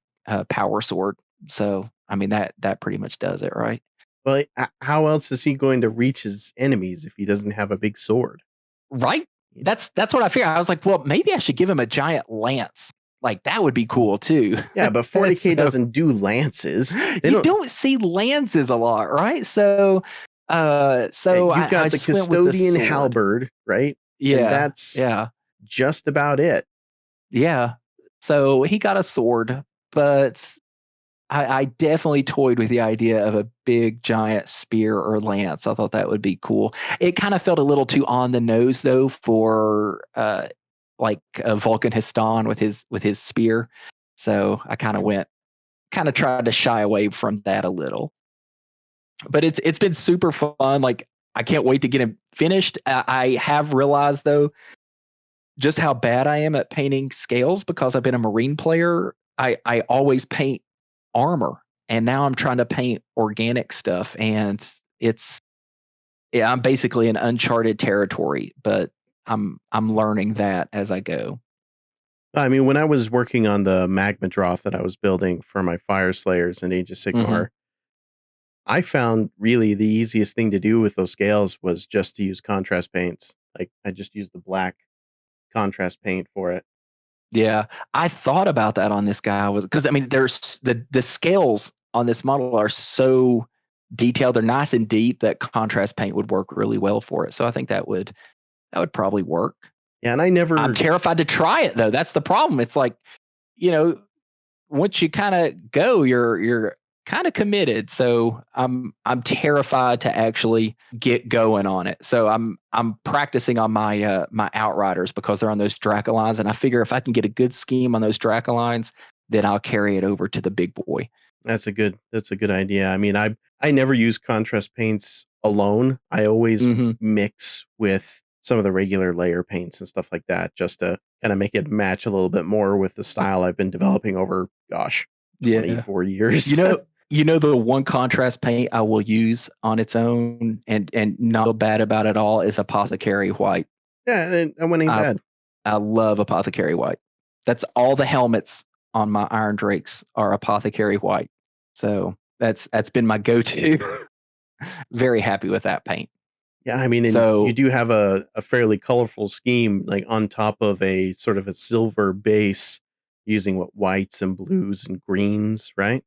power sword. So, I mean, that pretty much does it, right? Well, how else is he going to reach his enemies if he doesn't have a big sword? Right? That's what I figured. I was like, well, maybe I should give him a giant lance. Like, that would be cool, too. Yeah, but 40K doesn't do lances. You don't see lances a lot, right? So you've got the Custodian halberd, right? Yeah. And that's just about it. Yeah. So he got a sword, but I definitely toyed with the idea of a big giant spear or lance. I thought that would be cool. It kind of felt a little too on the nose though for like a Vulcan Histon with his spear. So I kind of tried to shy away from that a little. But it's been super fun. Like, I can't wait to get him finished. I have realized though just how bad I am at painting scales because I've been a Marine player. I always paint armor, and now I'm trying to paint organic stuff, and I'm basically in uncharted territory, but I'm learning that as I go. I mean, when I was working on the Magma Droth that I was building for my Fire Slayers in Age of Sigmar, I found really the easiest thing to do with those scales was just to use contrast paints. Like, I just used the black contrast paint for it. Yeah, I thought about that on this guy because I mean, there's the scales on this model are so detailed, they're nice and deep that contrast paint would work really well for it. So I think that would probably work. Yeah, and I'm terrified to try it though. That's the problem. It's like, you know, once you kind of go, you're kind of committed. So I'm terrified to actually get going on it. So I'm practicing on my my Outriders because they're on those Dracolines, and I figure if I can get a good scheme on those Dracolines, then I'll carry it over to the big boy. That's a good idea. I mean, I never use contrast paints alone. I always mix with some of the regular layer paints and stuff like that, just to kind of make it match a little bit more with the style I've been developing over, 24 years. You know the one contrast paint I will use on its own and not feel bad about it all is Apothecary White. Yeah, and that one ain't I bad. I love Apothecary White. That's all the helmets on my Iron Drakes are Apothecary White. So that's been my go-to. Very happy with that paint. Yeah, I mean, and you So do have a fairly colorful scheme, like on top of a sort of a silver base, using what whites and blues and greens, right?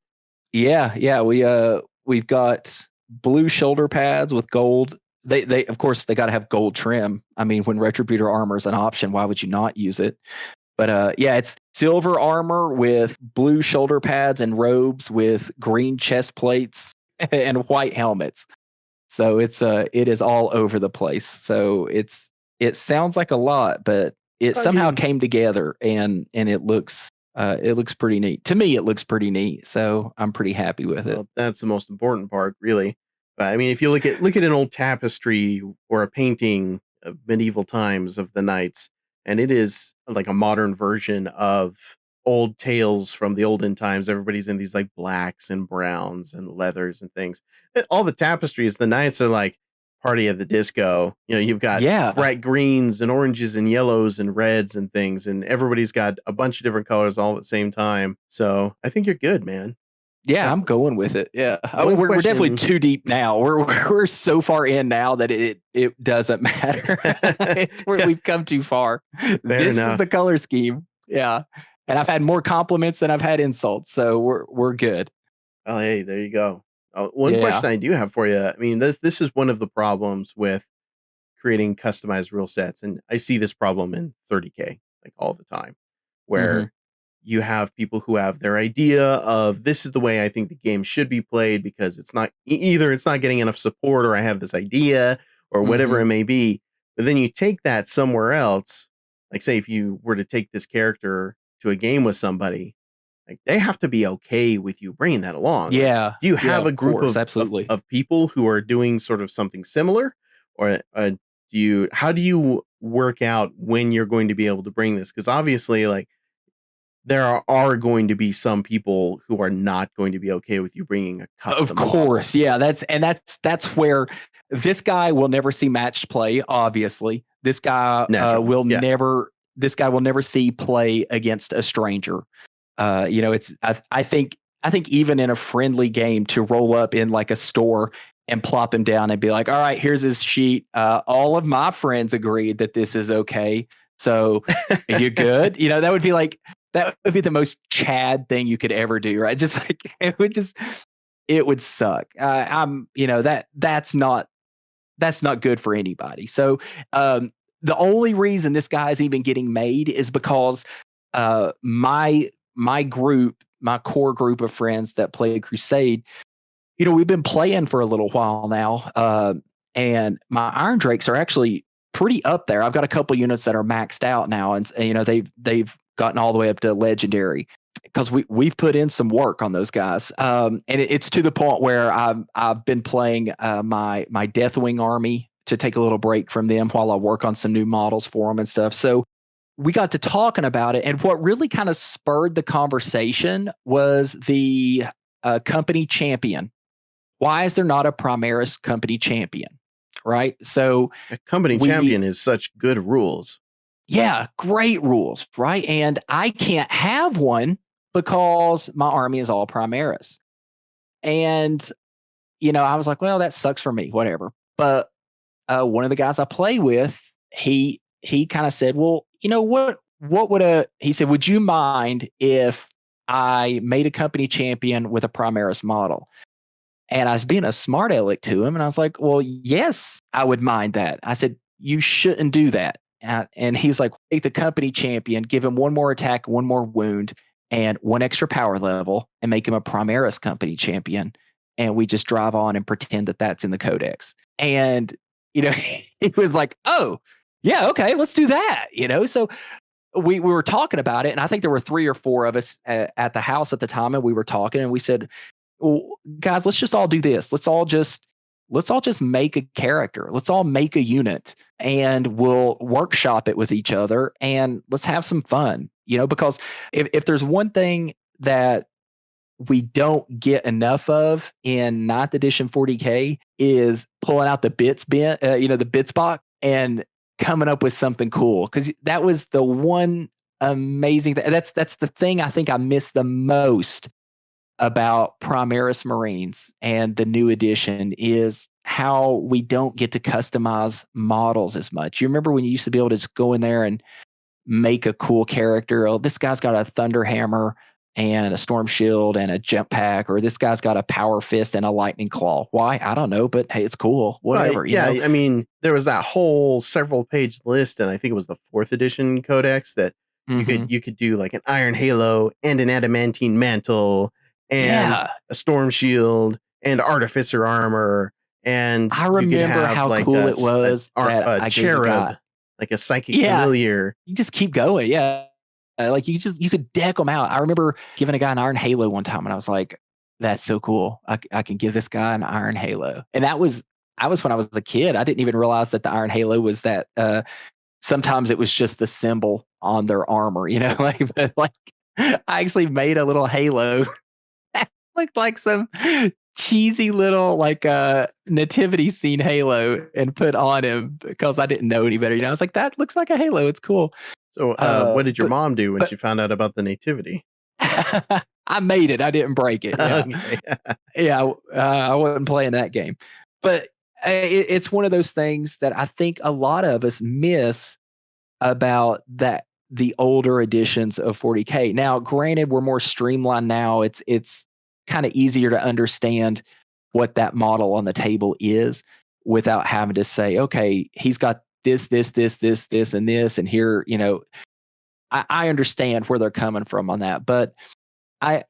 yeah, we've got blue shoulder pads with gold. They of course they got to have gold trim. I mean, when Retributor armor is an option, why would you not use it? But yeah, it's silver armor with blue shoulder pads and robes with green chest plates and white helmets. So it is all over the place. So it sounds like a lot, but it I somehow mean, came together and it looks pretty neat. To me, it looks pretty neat. So I'm pretty happy with it. well, that's the most important part, really. But I mean, if you look at an old tapestry or a painting of medieval times of the knights, and it is like a modern version of old tales from the olden times. Everybody's in these like blacks and browns and leathers and things. All the tapestries, the knights are like party at the disco. You know, you've got Yeah. bright greens and oranges and yellows and reds and things, and everybody's got a bunch of different colors all at the same time. So I think you're good, man. Yeah, Uh, I'm going with it. Yeah, one we're definitely question. too deep now. We're so far in now that it doesn't matter. Yeah, We've come too far. fair This is the enough. color scheme. Yeah, and I've had more compliments than I've had insults, so we're good. Oh, hey, there you go. One Yeah. question I do have for you. I mean, this is one of the problems with creating customized rule sets, and I see this problem in 30K like all the time, Hmm. where you have people who have their idea of this is the way I think the game should be played because it's not either it's not getting enough support or I have this idea or whatever Hmm. it may be. But then you take that somewhere else, like say if you were to take this character to a game with somebody, like they have to be okay with you bringing that along. Like, Yeah. do you Yeah. have a Of group course. of Absolutely. people who are doing sort of something similar, or do you how do you work out when you're going to be able to bring this? Because obviously, like there are going to be some people who are not going to be okay with you bringing a Of custom model. course, yeah. That's where this guy will never see matched play. Obviously, Naturally, yeah. this guy will never see play against a stranger. It's I think even in a friendly game to roll up in like a store and plop him down and be like, all right, here's his sheet. All of my friends agreed that this is okay. So are you good? That would be the most Chad thing you could ever do, right? Just like it would suck. That's not good for anybody. So the only reason this guy's even getting made is because my group, my core group of friends that play Crusade, we've been playing for a little while now, and my Iron Drakes are actually pretty up there. I've got a couple units that are maxed out now, and they've gotten all the way up to legendary because we've put in some work on those guys, and it's to the point where I've been playing my Deathwing army to take a little break from them while I work on some new models for them and stuff. So we got to talking about it, and what really kind of spurred the conversation was the company champion. Why is there not a Primaris company champion? Right. So A company we, champion is such good rules. yeah, great rules. Right. And I can't have one because my army is all Primaris. And, I was like, well, that sucks for me, whatever. But one of the guys I play with, he kind of said, well, what would he said, would you mind if I made a company champion with a Primaris model? And I was being a smart aleck to him, and I was like, well, yes, I would mind that. I said, you shouldn't do that. And he's like, take the company champion, give him one more attack, one more wound, and one extra power level, and make him a Primaris company champion. And we just drive on and pretend that that's in the codex. And, he was like, oh, yeah, okay, let's do that. So we were talking about it, and I think there were 3 or 4 of us at the house at the time, and we were talking, and we said, well, guys, let's just all do this. Let's all just make a character. Let's all make a unit, and we'll workshop it with each other, and let's have some fun. Because if there's one thing that we don't get enough of in 9th edition 40K is pulling out the bits bin, the bits box and coming up with something cool, because that was the one amazing that's the thing I think I miss the most about Primaris Marines and the new edition is how we don't get to customize models as much. You remember when you used to be able to just go in there and make a cool character? Oh, this guy's got a thunder hammer and a storm shield and a jump pack, or this guy's got a power fist and a lightning claw. Why? I don't know, but hey, it's cool. Whatever, you know? I mean, there was that whole several page list, and I think it was the 4th edition codex that you could do like an iron halo and an adamantine mantle and a storm shield and artificer armor, and I you could remember have how like cool it was that a I gave a cherub, guy. like a psychic Yeah. familiar. You just keep going. Yeah. Like you could deck them out. I remember giving a guy an iron halo one time, and I was like, that's so cool. I can give this guy an iron halo. And that was when I was a kid. I didn't even realize that the iron halo was that sometimes it was just the symbol on their armor, you know, like I actually made a little halo that looked like some cheesy little like nativity scene halo and put on him because I didn't know any better. You know, I was like, that looks like a halo. It's cool. So what did your mom do when she found out about the nativity? I made it. I didn't break it. Yeah, Okay. yeah. I wasn't playing that game, but it's one of those things that I think a lot of us miss about that the older editions of 40K. Now, granted, we're more streamlined now. It's kind of easier to understand what that model on the table is without having to say, okay, he's got this, and this, and here, you know, I understand where they're coming from on that, but I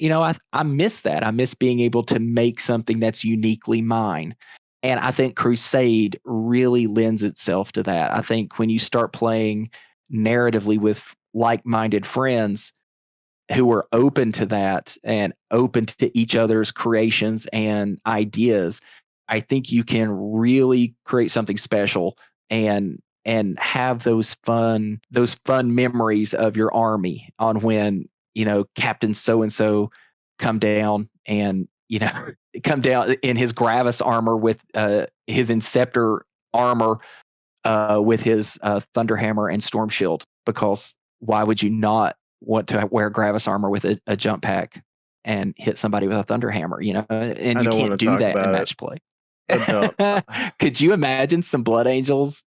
miss that. I miss being able to make something that's uniquely mine. And I think Crusade really lends itself to that. I think when you start playing narratively with like-minded friends who are open to that and open to each other's creations and ideas, I think you can really create something special and have those fun memories of your army on when, you know, Captain so and so come down and, you know, come down in his Gravis armor with his Inceptor armor with his Thunderhammer and Storm Shield, because why would you not want to wear Gravis armor with a jump pack and hit somebody with a Thunderhammer, you know? And you can't do that in match play. Could you imagine some Blood Angels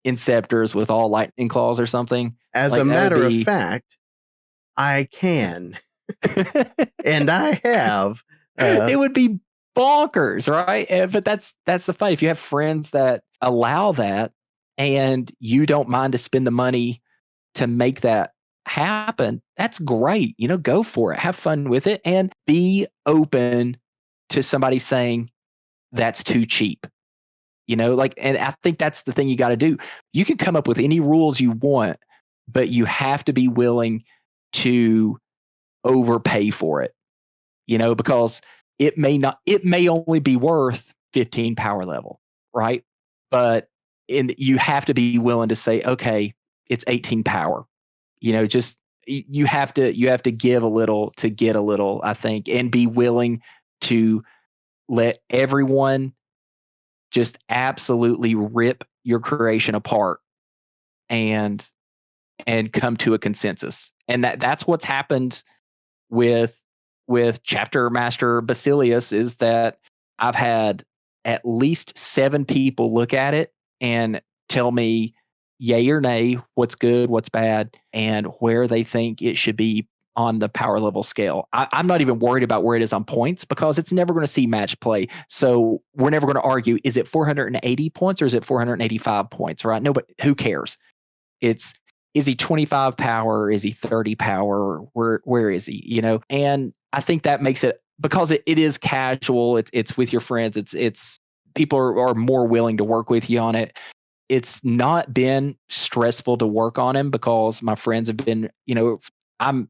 Inceptors with all lightning claws or something? As like, a matter of fact, I can. And I have. It would be bonkers, right? But that's the fight. If you have friends that allow that and you don't mind to spend the money to make that happen, that's great. You know, go for it. Have fun with it and be open to somebody saying that's too cheap. You know, like, and I think that's the thing you got to do. You can come up with any rules you want, but you have to be willing to overpay for it, you know, because it may only be worth 15 power level, right? But you have to be willing to say, okay, it's 18 power. You know, just you have to give a little to get a little, I think, and be willing to let everyone just absolutely rip your creation apart and come to a consensus. And that's what's happened with Chapter Master Basilius, is that I've had at least 7 people look at it and tell me yay or nay, what's good, what's bad, and where they think it should be on the power level scale. I'm not even worried about where it is on points, because it's never going to see match play. So we're never going to argue, is it 480 points or is it 485 points, right? No, but who cares? Is he 25 power? Is he 30 power? Where is he? You know, and I think that makes it, because it is casual. It's with your friends. It's people are more willing to work with you on it. It's not been stressful to work on him, because my friends have been, you know, I'm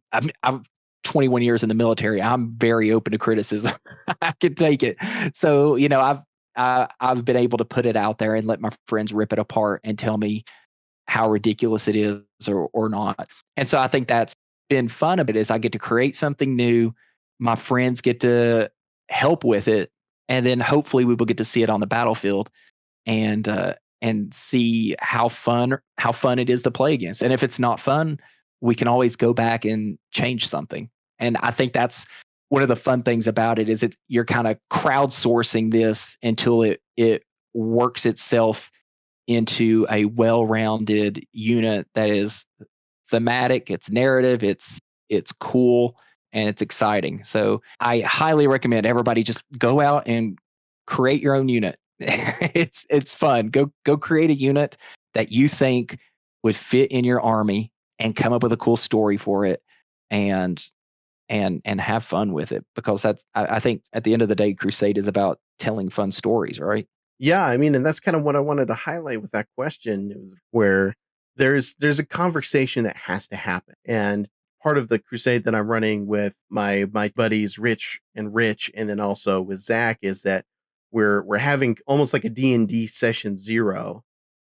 21 years in the military. I'm very open to criticism. I can take it. So, you know, I've been able to put it out there and let my friends rip it apart and tell me how ridiculous it is or not. And so I think that's been fun of it, is I get to create something new. My friends get to help with it. And then hopefully we will get to see it on the battlefield. And and see how fun it is to play against. And if it's not fun, we can always go back and change something. And I think that's one of the fun things about it is you're kind of crowdsourcing this until it works itself into a well-rounded unit that is thematic, it's narrative, it's cool, and it's exciting. So I highly recommend everybody just go out and create your own unit. It's fun. Go create a unit that you think would fit in your army and come up with a cool story for it and have fun with it, because I think at the end of the day, Crusade is about telling fun stories, right? Yeah, I mean, and that's kind of what I wanted to highlight with that question, it was where there's a conversation that has to happen. And part of the crusade that I'm running with my buddies Rich, and then also with Zach, is that we're having almost like a D&D session 0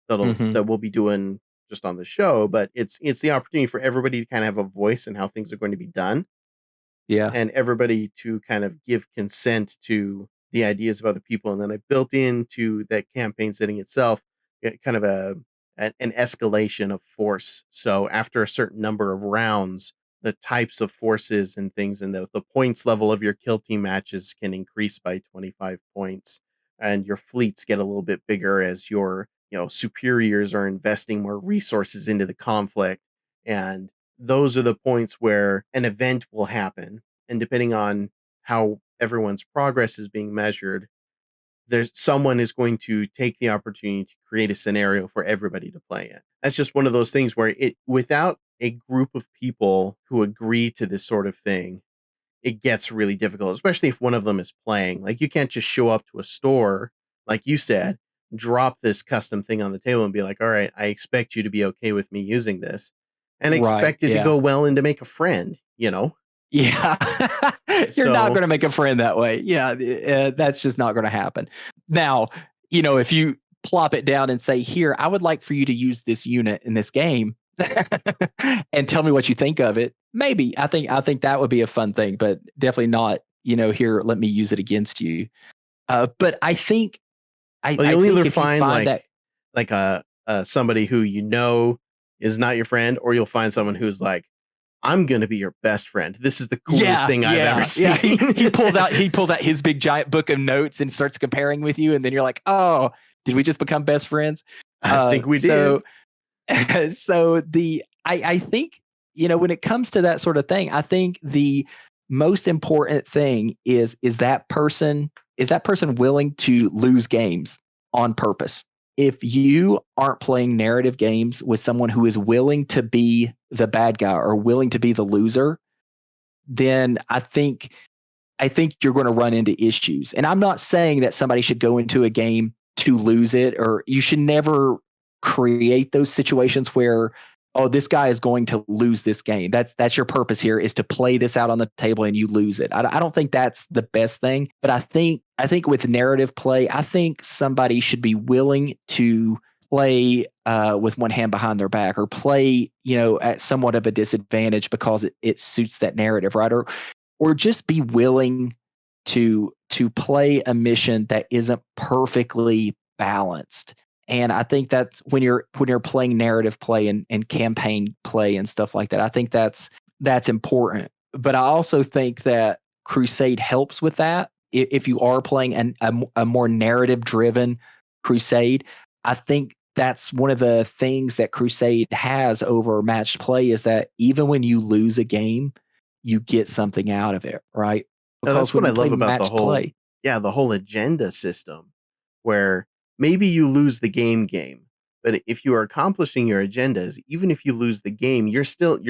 Mm-hmm. that we'll be doing just on the show, but it's the opportunity for everybody to kind of have a voice in how things are going to be done, Yeah. and everybody to kind of give consent to the ideas of other people. And then I built into that campaign setting itself kind of an escalation of force. So after a certain number of rounds, the types of forces and things and the points level of your kill team matches can increase by 25 points, and your fleets get a little bit bigger as your superiors are investing more resources into the conflict. And those are the points where an event will happen, and depending on how everyone's progress is being measured, there's someone is going to take the opportunity to create a scenario for everybody to play in. That's just one of those things where it without a group of people who agree to this sort of thing, it gets really difficult, especially if one of them is playing. Like, you can't just show up to a store, like you said, drop this custom thing on the table and be like, all right, I expect you to be okay with me using this, and Right. expect it to Yeah. go well and to make a friend. Yeah. You're not So going to make a friend that way. Yeah. That's just not going to happen. Now, if you plop it down and say, here, I would like for you to use this unit in this game and tell me what you think of it. Maybe I think that would be a fun thing, but definitely not, here, let me use it against you. But I think, well, I you'll think either if you find find that, like a somebody who is not your friend, or you'll find someone who's like, I'm gonna be your best friend. This is the coolest yeah, thing I've ever yeah, yeah. seen. He pulls out his big giant book of notes and starts comparing with you, and then you're like, oh, did we just become best friends? I think we So did. I think, when it comes to that sort of thing, I think the most important thing is that person willing to lose games on purpose. If you aren't playing narrative games with someone who is willing to be the bad guy or willing to be the loser, then I think you're going to run into issues. And I'm not saying that somebody should go into a game to lose it, or you should never create those situations where, oh, this guy is going to lose this game. That's your purpose here, is to play this out on the table and you lose it. I don't think that's the best thing, but I think with narrative play, I think somebody should be willing to play with one hand behind their back, or play, at somewhat of a disadvantage because it suits that narrative, right? Or just be willing to play a mission that isn't perfectly balanced. And I think that's when you're playing narrative play and campaign play and stuff like that. I think that's important. But I also think that Crusade helps with that. If you are playing a more narrative driven Crusade, I think that's one of the things that Crusade has over matched play, is that even when you lose a game, you get something out of it, right? Now, Because that's what when I you play love about matched play, the whole agenda system, where maybe you lose the game, but if you are accomplishing your agendas, even if you lose the game, your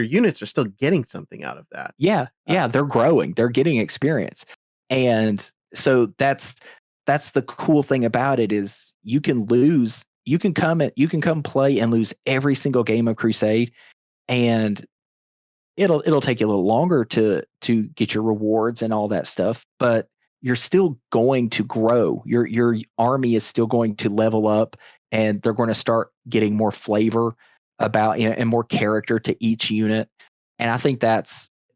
units are still getting something out of that. yeah, Uh, yeah, they're growing, they're getting experience. And so that's the cool thing about it, is you can come play and lose every single game of Crusade, and it'll take you a little longer to get your rewards and all that stuff, but you're still going to grow. Your army is still going to level up, and they're going to start getting more flavor about, and more character to each unit. And I think that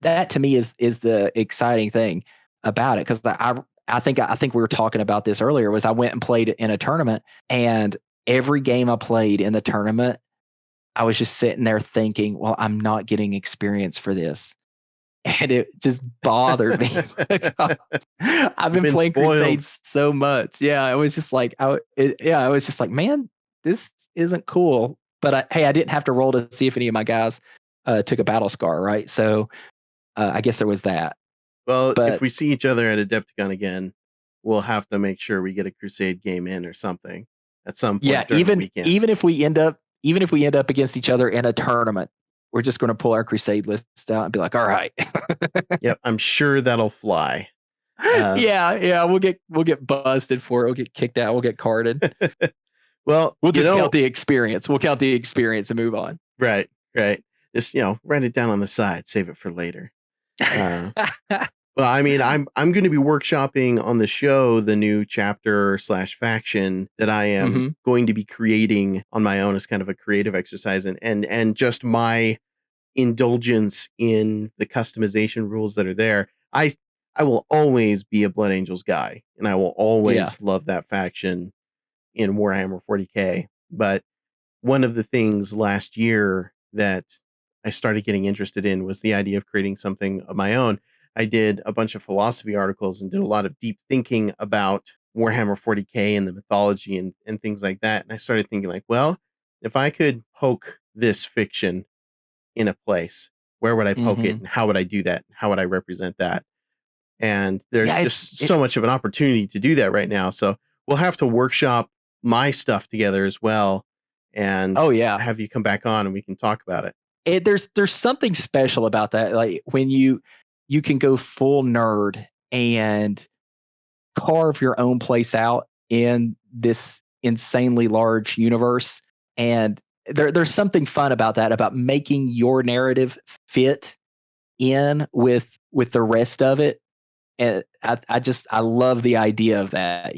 to me is the exciting thing about it, because I think we were talking about this earlier. Was I went and played in a tournament, and every game I played in the tournament, I was just sitting there thinking, well, I'm not getting experience for this. And it just bothered me. I've been playing spoiled. Crusades so much. Yeah, it was just like, I was just like, man, this isn't cool. But I didn't have to roll to see if any of my guys took a battle scar, right? So I guess there was that. Well, if But we see each other at Adepticon again, we'll have to make sure we get a Crusade game in or something at some yeah, point during the weekend. even if we end up against each other in a tournament, we're just going to pull our Crusade list out and be like, all right. Yep, I'm sure that'll fly. Yeah, we'll get busted for it. We'll get kicked out. We'll get carded. Well, We'll just count the experience. We'll count the experience and move on. Right. Just write it down on the side, save it for later. Well, I mean, I'm going to be workshopping on the show the new chapter / faction that I am going to be creating on my own as kind of a creative exercise, and just my indulgence in the customization rules that are there. I will always be a Blood Angels guy, and I will always love that faction in Warhammer 40K. But one of the things last year that I started getting interested in was the idea of creating something of my own. I did a bunch of philosophy articles and did a lot of deep thinking about Warhammer 40K and the mythology and things like that. And I started thinking like, well, if I could poke this fiction in a place, where would I poke it, and how would I do that? How would I represent that? And there's just so much of an opportunity to do that right now. So we'll have to workshop my stuff together as well. And have you come back on and we can talk about it. There's something special about that. Like when you can go full nerd and carve your own place out in this insanely large universe. And there's something fun about that, about making your narrative fit in with the rest of it. And I love the idea of that,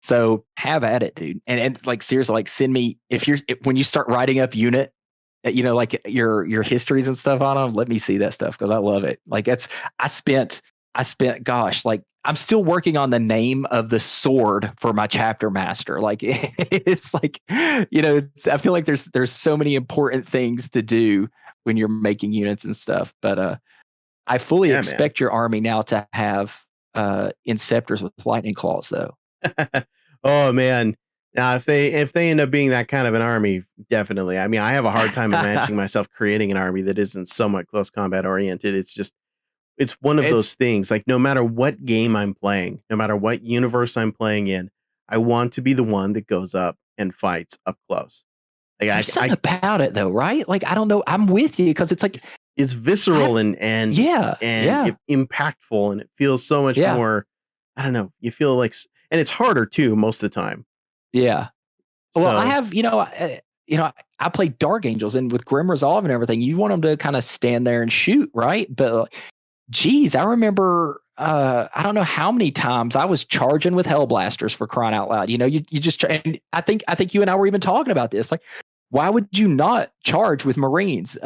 So have at it, dude. And like seriously, like send me when you start writing up unit, like your histories and stuff on them. Let me see that stuff because I love it. Like I spent gosh, like I'm still working on the name of the sword for my chapter master. Like it's like I feel like there's so many important things to do when you're making units and stuff. But I fully expect your army now to have inceptors with lightning claws, though. Oh man! Now, if they end up being that kind of an army, definitely. I mean, I have a hard time imagining myself creating an army that isn't somewhat close combat oriented. It's one of those things. Like no matter what game I'm playing, no matter what universe I'm playing in, I want to be the one that goes up and fights up close. Like there's something about it, though, right? Like I don't know. I'm with you because it's like it's visceral and impactful, and it feels so much more. I don't know. You feel like, and it's harder too most of the time. Yeah. Well, I have, I play Dark Angels, and with Grim Resolve and everything, you want them to kind of stand there and shoot, right? But geez, I remember, I don't know how many times I was charging with Hellblasters, for crying out loud. You just, and I think you and I were even talking about this. Like, why would you not charge with Marines?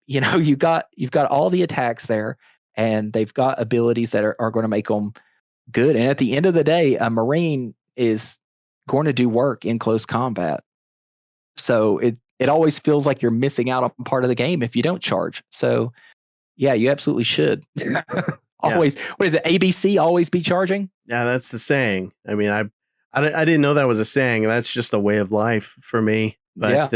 You've got all the attacks there, and they've got abilities that are going to make them good. And at the end of the day, a Marine is going to do work in close combat. So it always feels like you're missing out on part of the game if you don't charge. So yeah, you absolutely should. Always. What is it? ABC, always be charging? Yeah, that's the saying. I mean, I didn't know that was a saying. That's just a way of life for me. But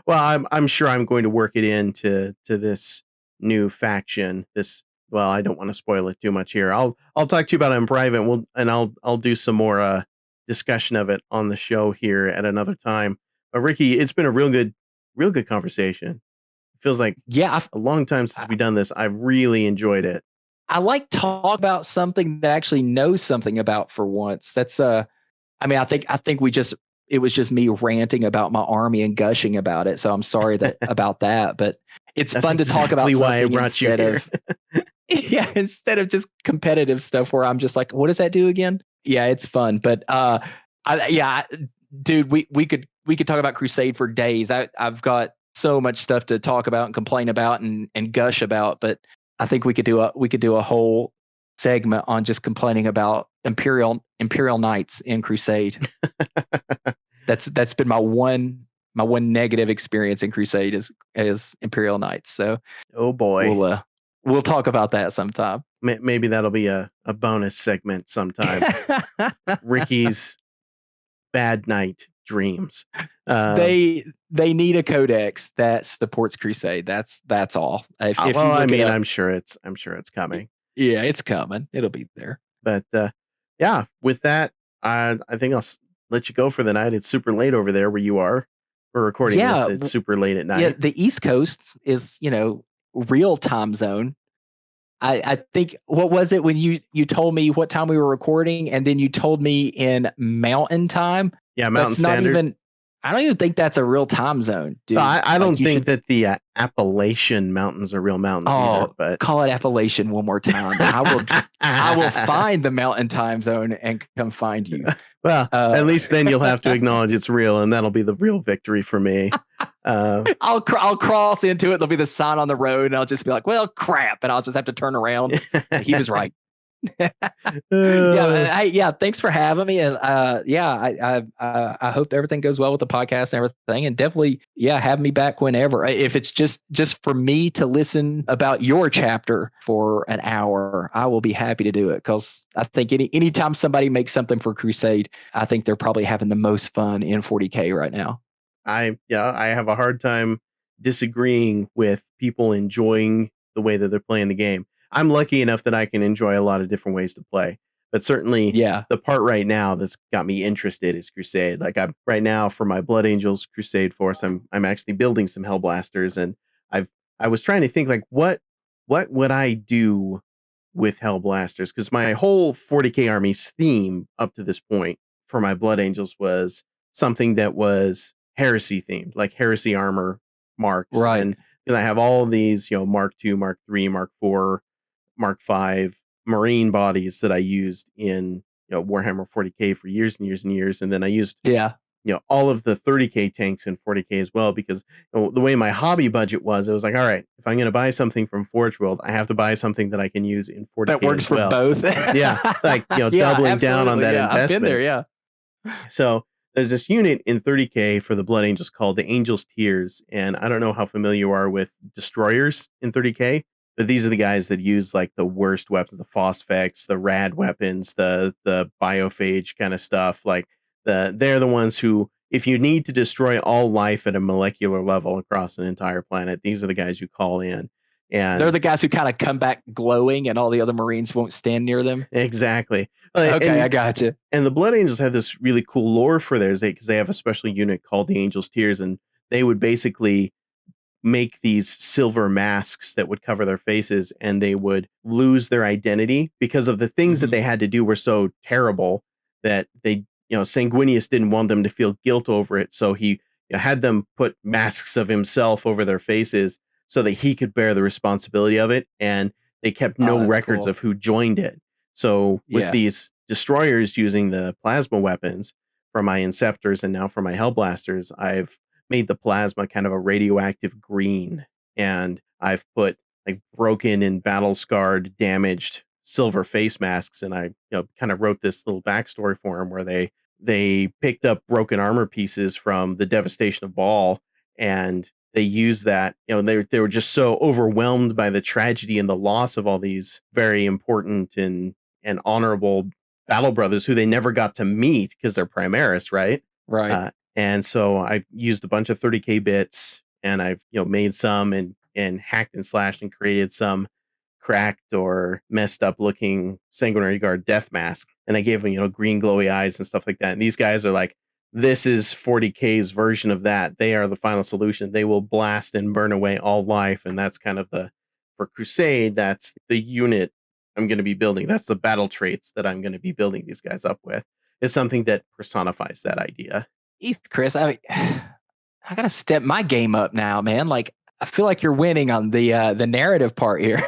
well, I'm sure I'm going to work it into this new faction. Well, I don't want to spoil it too much here. I'll talk to you about it in private. I'll do some more discussion of it on the show here at another time. But Ricky, it's been a real good conversation. It feels like a long time since we've done this. I've really enjoyed it. I like talk about something that I actually know something about for once. That's I mean, I think it was just me ranting about my army and gushing about it. So I'm sorry about that, but it's fun to talk about something why I brought instead you of instead of just competitive stuff where I'm just like, what does that do again? Yeah, it's fun. But dude, we could talk about Crusade for days. I've got so much stuff to talk about and complain about and gush about, but I think we could do a whole segment on just complaining about Imperial Knights in Crusade. That's been my one negative experience in Crusade is Imperial Knights. So Oh boy. we'll talk about that sometime. Maybe that'll be a bonus segment sometime. Ricky's bad night dreams. They need a codex that supports Crusade. That's all. If you well, I look it mean, up, I'm sure it's coming. yeah, it's coming. It'll be there. But yeah, with that, I think I'll let you go for the night. It's super late over there where you are. We're recording this. It's super late at night. Yeah, the East Coast is, real time zone. I think, what was it when you told me what time we were recording, and then you told me in mountain time? Yeah, Mountain That's Standard. not even, I don't even think that's a real time zone, dude. No, I don't think that the Appalachian Mountains are real mountains either. But call it Appalachian one more time. I will find the mountain time zone and come find you. Well, at least then you'll have to acknowledge it's real, and that'll be the real victory for me. I'll cross into it. There'll be the sign on the road, and I'll just be like, "Well, crap," and I'll just have to turn around. He was right. Yeah. Thanks for having me, and I hope everything goes well with the podcast and everything, and definitely, have me back whenever. If it's just for me to listen about your chapter for an hour, I will be happy to do it, because I think anytime somebody makes something for Crusade, I think they're probably having the most fun in 40K right now. I have a hard time disagreeing with people enjoying the way that they're playing the game. I'm lucky enough that I can enjoy a lot of different ways to play, but certainly the part right now that's got me interested is Crusade. Like, I'm right now for my Blood Angels Crusade force, I'm actually building some Hellblasters, and I was trying to think, like, what would I do with Hellblasters? Because my whole 40K army's theme up to this point for my Blood Angels was something that was heresy themed, like heresy armor marks, right? And because I have all of these, Mark II, Mark III, Mark IV, Mark V Marine bodies that I used in Warhammer 40K for years and years and years, and then I used all of the 30K tanks in 40K as well, because the way my hobby budget was, it was like, all right, if I'm going to buy something from Forge World, I have to buy something that I can use in 40K that works as well. for both. Doubling down on that investment. I've been there, So there's this unit in 30K for the Blood Angels called the Angels Tears, and I don't know how familiar you are with destroyers in 30K, but these are the guys that use like the worst weapons, the phosphex, the rad weapons, the biophage kind of stuff. Like they're the ones who, if you need to destroy all life at a molecular level across an entire planet, these are the guys you call in. And they're the guys who kind of come back glowing, and all the other Marines won't stand near them. Exactly. Okay, I got you. And the Blood Angels have this really cool lore for theirs, because they have a special unit called the Angels Tears, and they would basically make these silver masks that would cover their faces, and they would lose their identity because of the things that they had to do were so terrible that they, Sanguinius didn't want them to feel guilt over it, so he had them put masks of himself over their faces so that he could bear the responsibility of it, and they kept no records of who joined it. So with these destroyers using the plasma weapons for my Inceptors and now for my Hellblasters, I've made the plasma kind of a radioactive green, and I've put like broken and battle scarred, damaged silver face masks, and I kind of wrote this little backstory for them where they picked up broken armor pieces from the devastation of Baal, and they used that, they were just so overwhelmed by the tragedy and the loss of all these very important and honorable battle brothers who they never got to meet because they're Primaris, right? And so I used a bunch of 30K bits, and I've made some and hacked and slashed and created some cracked or messed up looking Sanguinary Guard death mask, and I gave them green glowy eyes and stuff like that. And these guys are like, this is 40K's version of that. They are the final solution. They will blast and burn away all life, and that's kind of for Crusade, that's the unit I'm going to be building. That's the battle traits that I'm going to be building these guys up with. Is something that personifies that idea. Chris, I gotta step my game up now, man. Like, I feel like you're winning on the narrative part here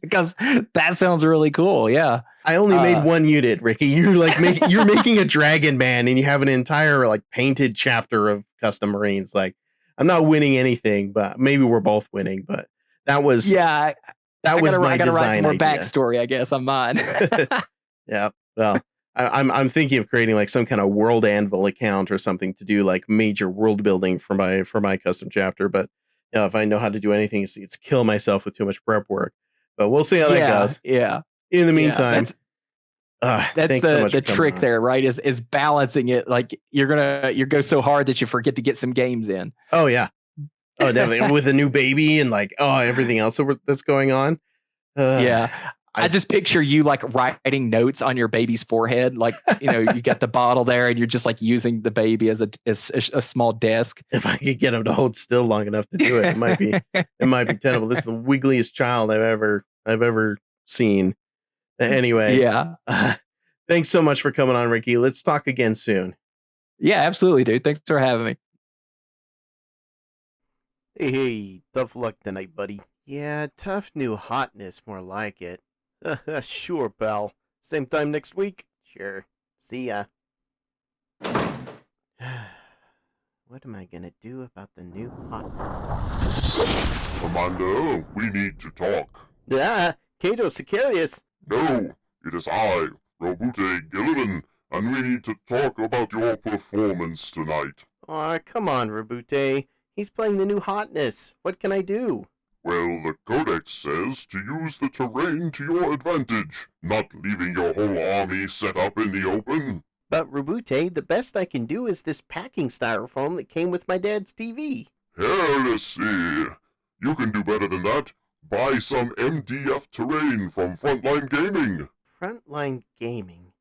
because that sounds really cool. Yeah, I only made one unit, Ricky. You're like you're making a Dragon Man, and you have an entire like painted chapter of custom Marines. Like, I'm not winning anything, but maybe we're both winning. But that was that was my design. I gotta write some more idea. Backstory, I guess, on mine. Yeah. Well, I'm thinking of creating like some kind of World Anvil account or something to do like major world building for my custom chapter. But if I know how to do anything, it's kill myself with too much prep work. But we'll see how that Yeah, goes. yeah, In the yeah. meantime, That's thanks so much the for coming trick on. there, right? Is balancing it. Like you go so hard that you forget to get some games in. Oh yeah. Oh, definitely with a new baby and like everything else that's going on. Yeah. I I just picture you like writing notes on your baby's forehead. Like, you got the bottle there and you're just like using the baby as a small desk. if I could get him to hold still long enough to do it, it might be tenable. This is the wiggliest child I've ever seen. Anyway, Yeah. thanks so much for coming on, Ricky. Let's talk again soon. Yeah, absolutely, dude. Thanks for having me. Hey, tough luck tonight, buddy. Yeah, tough new hotness, more like it. Sure, pal. Same time next week? Sure. See ya. What am I gonna do about the new hotness? Commander, we need to talk. Cato Sicarius. No, it is I, Robute Gilliman, and we need to talk about your performance tonight. Aw, come on, Rabute. He's playing the new hotness. What can I do? Well, the Codex says to use the terrain to your advantage, not leaving your whole army set up in the open. But Rabute, the best I can do is this packing styrofoam that came with my dad's TV. Heresy! You can do better than that. Buy some MDF terrain from Frontline Gaming. Frontline Gaming?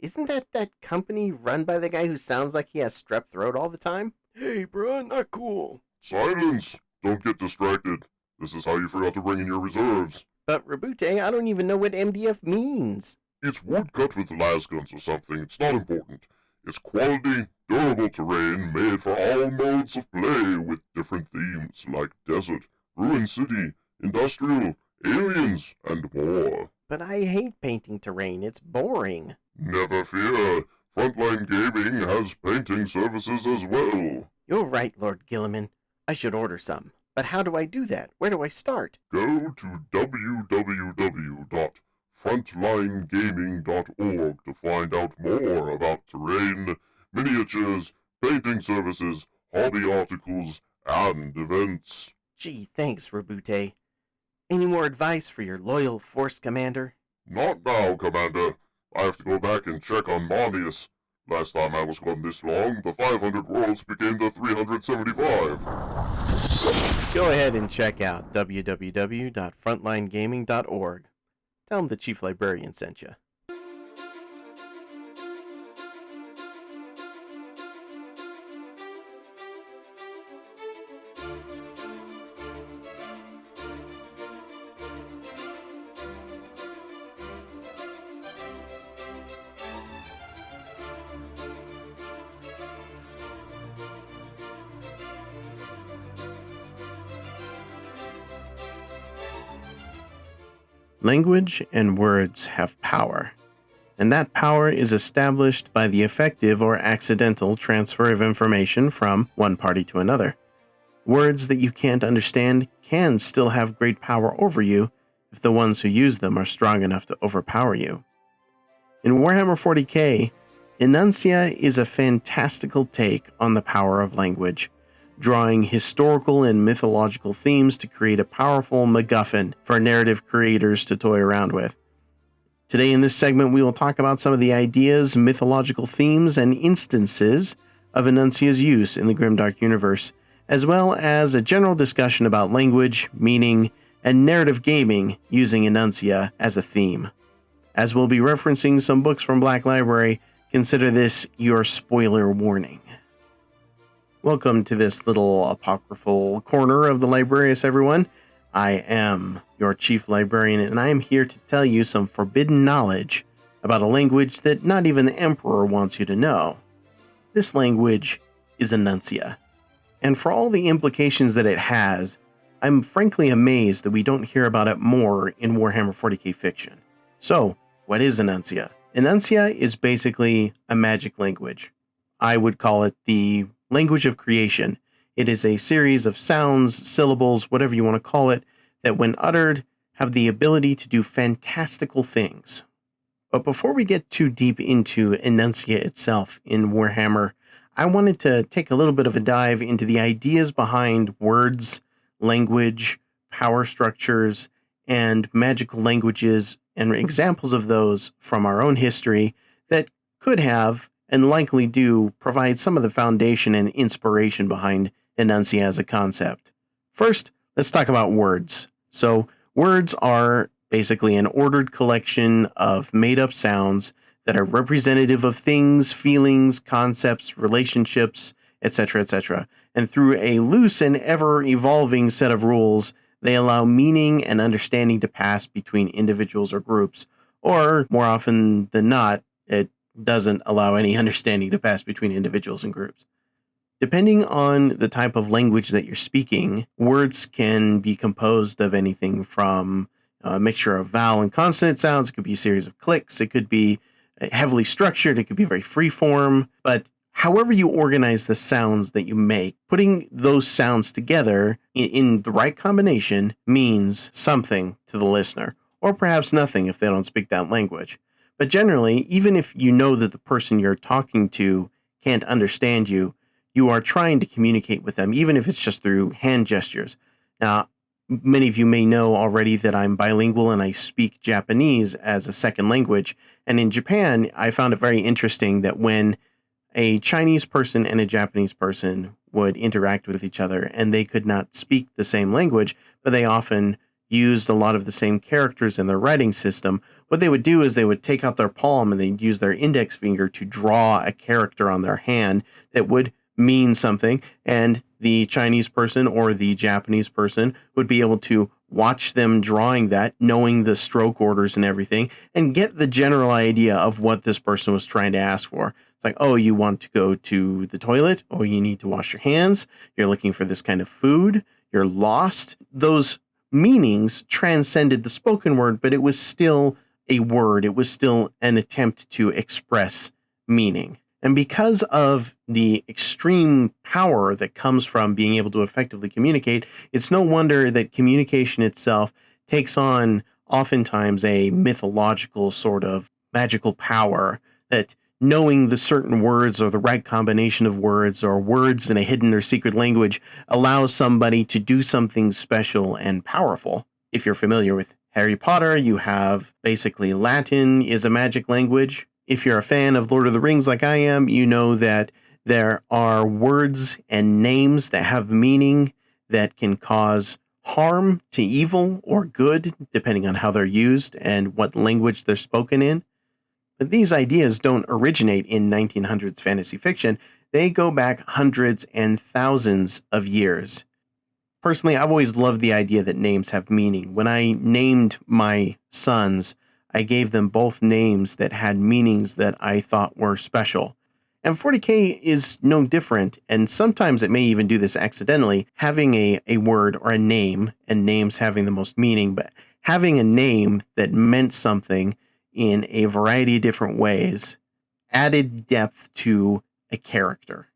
Isn't that company run by the guy who sounds like he has strep throat all the time? Hey, bro, not cool. Silence! Don't get distracted. This is how you forgot to bring in your reserves. But Rabute, I don't even know what MDF means. It's wood cut with lasguns or something. It's not important. It's quality, durable terrain made for all modes of play with different themes like desert, ruined city, industrial, aliens, and more. But I hate painting terrain. It's boring. Never fear. Frontline Gaming has painting services as well. You're right, Lord Gilliman. I should order some. But how do I do that? Where do I start? Go to www.frontlinegaming.org to find out more about terrain, miniatures, painting services, hobby articles, and events. Gee, thanks, Rabute. Any more advice for your loyal force commander? Not now, Commander. I have to go back and check on Marmius. Last time I was gone this long, the 500 worlds became the 375. Go ahead and check out www.frontlinegaming.org. Tell them the Chief Librarian sent you. Language and words have power, and that power is established by the effective or accidental transfer of information from one party to another. Words that you can't understand can still have great power over you if the ones who use them are strong enough to overpower you. In Warhammer 40k, Enuncia is a fantastical take on the power of language, drawing historical and mythological themes to create a powerful MacGuffin for narrative creators to toy around with. Today in this segment, we will talk about some of the ideas, mythological themes, and instances of Enuncia's use in the Grimdark universe, as well as a general discussion about language, meaning, and narrative gaming using Enuncia as a theme. As we'll be referencing some books from Black Library, consider this your spoiler warning. Welcome to this little apocryphal corner of the Librarius, everyone. I am your Chief Librarian, and I am here to tell you some forbidden knowledge about a language that not even the Emperor wants you to know. This language is Enuncia, and for all the implications that it has, I'm frankly amazed that we don't hear about it more in Warhammer 40k fiction. So, what is Enuncia? Enuncia is basically a magic language. I would call it the language of creation. It is a series of sounds, syllables, whatever you want to call it, that when uttered have the ability to do fantastical things. But before we get too deep into Enuncia itself in Warhammer, I wanted to take a little bit of a dive into the ideas behind words, language, power structures, and magical languages, and examples of those from our own history that could have, and likely do, provide some of the foundation and inspiration behind Enuncia as a concept. First, let's talk about words. So, words are basically an ordered collection of made-up sounds that are representative of things, feelings, concepts, relationships, etc., etc. And through a loose and ever-evolving set of rules, they allow meaning and understanding to pass between individuals or groups, or more often than not, it doesn't allow any understanding to pass between individuals and groups. Depending on the type of language that you're speaking, words can be composed of anything from a mixture of vowel and consonant sounds. It could be a series of clicks. It could be heavily structured. It could be very free form. But however you organize the sounds that you make, putting those sounds together in the right combination means something to the listener, or perhaps nothing if they don't speak that language. But generally, even if you know that the person you're talking to can't understand you, you are trying to communicate with them, even if it's just through hand gestures. Now, many of you may know already that I'm bilingual and I speak Japanese as a second language. And in Japan, I found it very interesting that when a Chinese person and a Japanese person would interact with each other and they could not speak the same language, but they often used a lot of the same characters in their writing system, what they would do is they would take out their palm and they'd use their index finger to draw a character on their hand that would mean something, and the Chinese person or the Japanese person would be able to watch them drawing that, knowing the stroke orders and everything, and get the general idea of what this person was trying to ask for. It's like, oh, you want to go to the toilet? Oh, you need to wash your hands. You're looking for this kind of food. You're lost. Those meanings transcended the spoken word, but it was still a word. It was still an attempt to express meaning. And because of the extreme power that comes from being able to effectively communicate, it's no wonder that communication itself takes on oftentimes a mythological sort of magical power, that knowing the certain words or the right combination of words or words in a hidden or secret language allows somebody to do something special and powerful. If you're familiar with Harry Potter, you have basically Latin is a magic language. If you're a fan of Lord of the Rings like I am, you know that there are words and names that have meaning that can cause harm to evil or good, depending on how they're used and what language they're spoken in. But these ideas don't originate in 1900s fantasy fiction. They go back hundreds and thousands of years. Personally, I've always loved the idea that names have meaning. When I named my sons, I gave them both names that had meanings that I thought were special. And 40K is no different, and sometimes it may even do this accidentally, having a word or a name, and names having the most meaning, but having a name that meant something in a variety of different ways added depth to a character.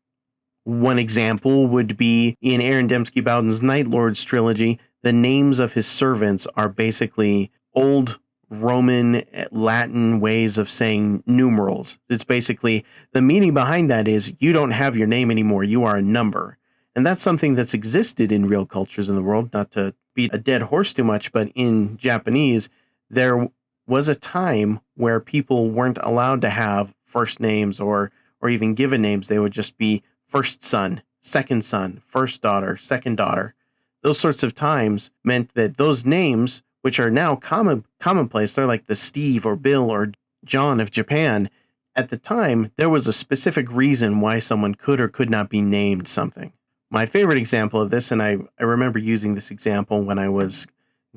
One example would be in Aaron Dembski-Bowden's Night Lords trilogy, the names of his servants are basically old Roman Latin ways of saying numerals. It's basically, the meaning behind that is you don't have your name anymore, you are a number. And that's something that's existed in real cultures in the world, not to beat a dead horse too much, but in Japanese, there was a time where people weren't allowed to have first names or even given names. They would just be first son, first daughter, second daughter. Those sorts of times meant that those names, which are now commonplace, they're like the Steve or Bill or John of Japan. At the time, there was a specific reason why someone could or could not be named something. My favorite example of this, and I remember using this example when I was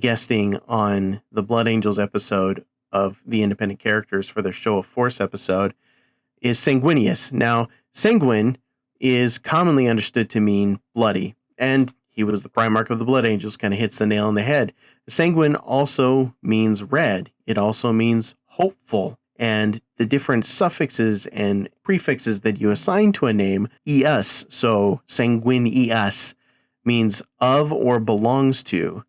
guesting on the Blood Angels episode of the Independent Characters for their Show of Force episode, is Sanguinius. Now, sanguine is commonly understood to mean bloody, and he was the Primarch of the Blood Angels, kind of hits the nail on the head. Sanguine also means red. It also means hopeful. And the different suffixes and prefixes that you assign to a name, ius, so sanguinius, means of or belongs to.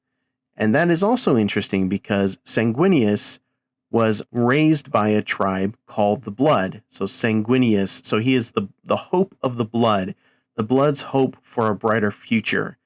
And that is also interesting because Sanguinius was raised by a tribe called the Blood. So Sanguinius. So he is the hope of the Blood's hope for a brighter future.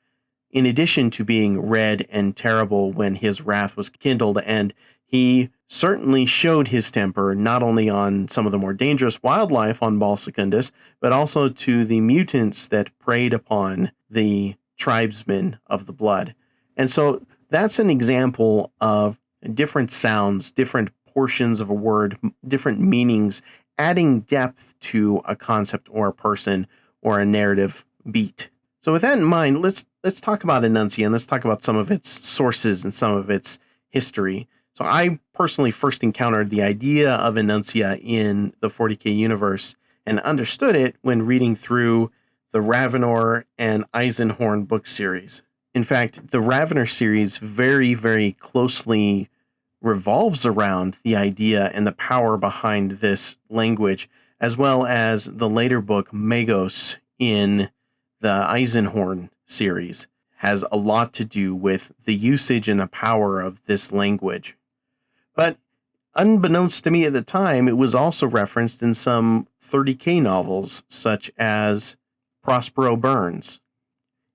In addition to being red and terrible when his wrath was kindled, and he certainly showed his temper not only on some of the more dangerous wildlife on Bal Secundus, but also to the mutants that preyed upon the tribesmen of the Blood. And so that's an example of different sounds, different portions of a word, different meanings, adding depth to a concept or a person or a narrative beat. So with that in mind, let's talk about Enuncia, and let's talk about some of its sources and some of its history. So I personally first encountered the idea of Enuncia in the 40K universe and understood it when reading through the Ravenor and Eisenhorn book series. In fact, the Ravenor series very, very closely revolves around the idea and the power behind this language, as well as the later book Magos in the Eisenhorn series has a lot to do with the usage and the power of this language. But unbeknownst to me at the time, it was also referenced in some 30K novels, such as Prospero Burns.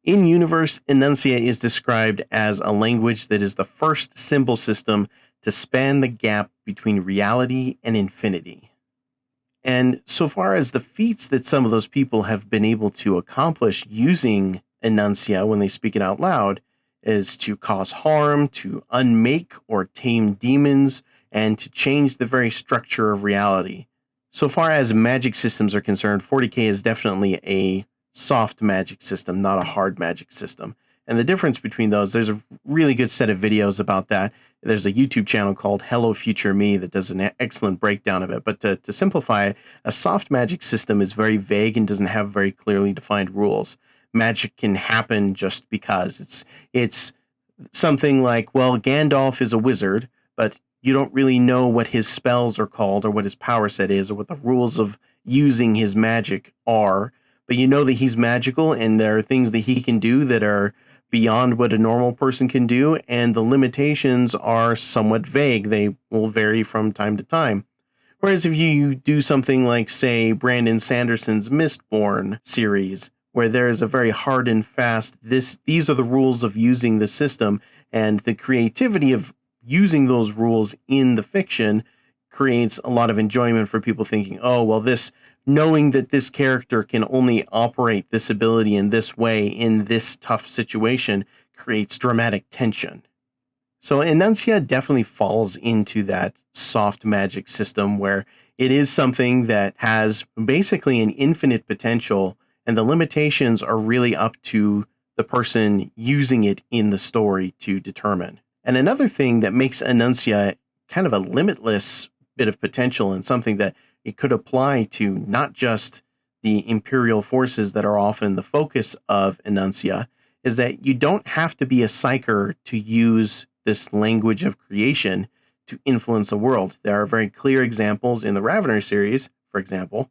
In universe, Enuncia is described as a language that is the first symbol system to span the gap between reality and infinity. And so far as the feats that some of those people have been able to accomplish using Enuncia when they speak it out loud is to cause harm, to unmake or tame demons, and to change the very structure of reality. So far as magic systems are concerned, 40K is definitely a soft magic system, not a hard magic system. And the difference between those, there's a really good set of videos about that. There's a YouTube channel called Hello Future Me that does an excellent breakdown of it. But to simplify it, a soft magic system is very vague and doesn't have very clearly defined rules. Magic can happen just because. It's something like, well, Gandalf is a wizard, but you don't really know what his spells are called or what his power set is or what the rules of using his magic are. But you know that he's magical and there are things that he can do that are beyond what a normal person can do, and the limitations are somewhat vague. They will vary from time to time. Whereas if you do something like, say, Brandon Sanderson's Mistborn series, where there is a very hard and fast, these are the rules of using the system, and the creativity of using those rules in the fiction creates a lot of enjoyment for people thinking, oh, well, knowing that this character can only operate this ability in this way in this tough situation creates dramatic tension. So Enuncia definitely falls into that soft magic system where it is something that has basically an infinite potential, and the limitations are really up to the person using it in the story to determine. And another thing that makes Enuncia kind of a limitless bit of potential and something that it could apply to not just the Imperial forces that are often the focus of Enuncia, is that you don't have to be a psyker to use this language of creation to influence the world. There are very clear examples in the Ravenor series, for example,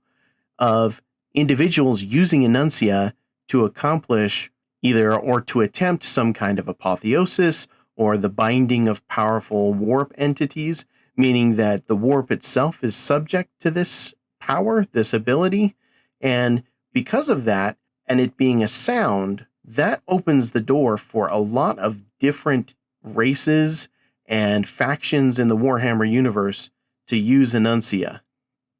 of individuals using Enuncia to accomplish either or to attempt some kind of apotheosis or the binding of powerful warp entities, meaning that the warp itself is subject to this power, this ability. And because of that, and it being a sound, that opens the door for a lot of different races and factions in the Warhammer universe to use Enuncia.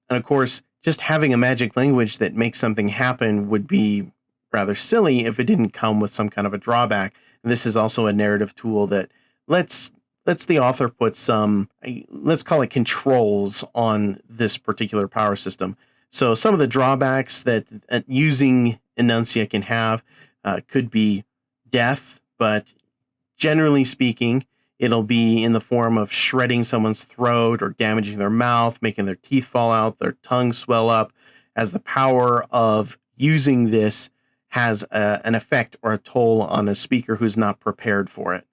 And of course, just having a magic language that makes something happen would be rather silly if it didn't come with some kind of a drawback. And this is also a narrative tool that lets the author put some, let's call it controls on this particular power system. So some of the drawbacks that using Enuncia can have could be death, but generally speaking, it'll be in the form of shredding someone's throat or damaging their mouth, making their teeth fall out, their tongue swell up, as the power of using this has an effect or a toll on a speaker who's not prepared for it.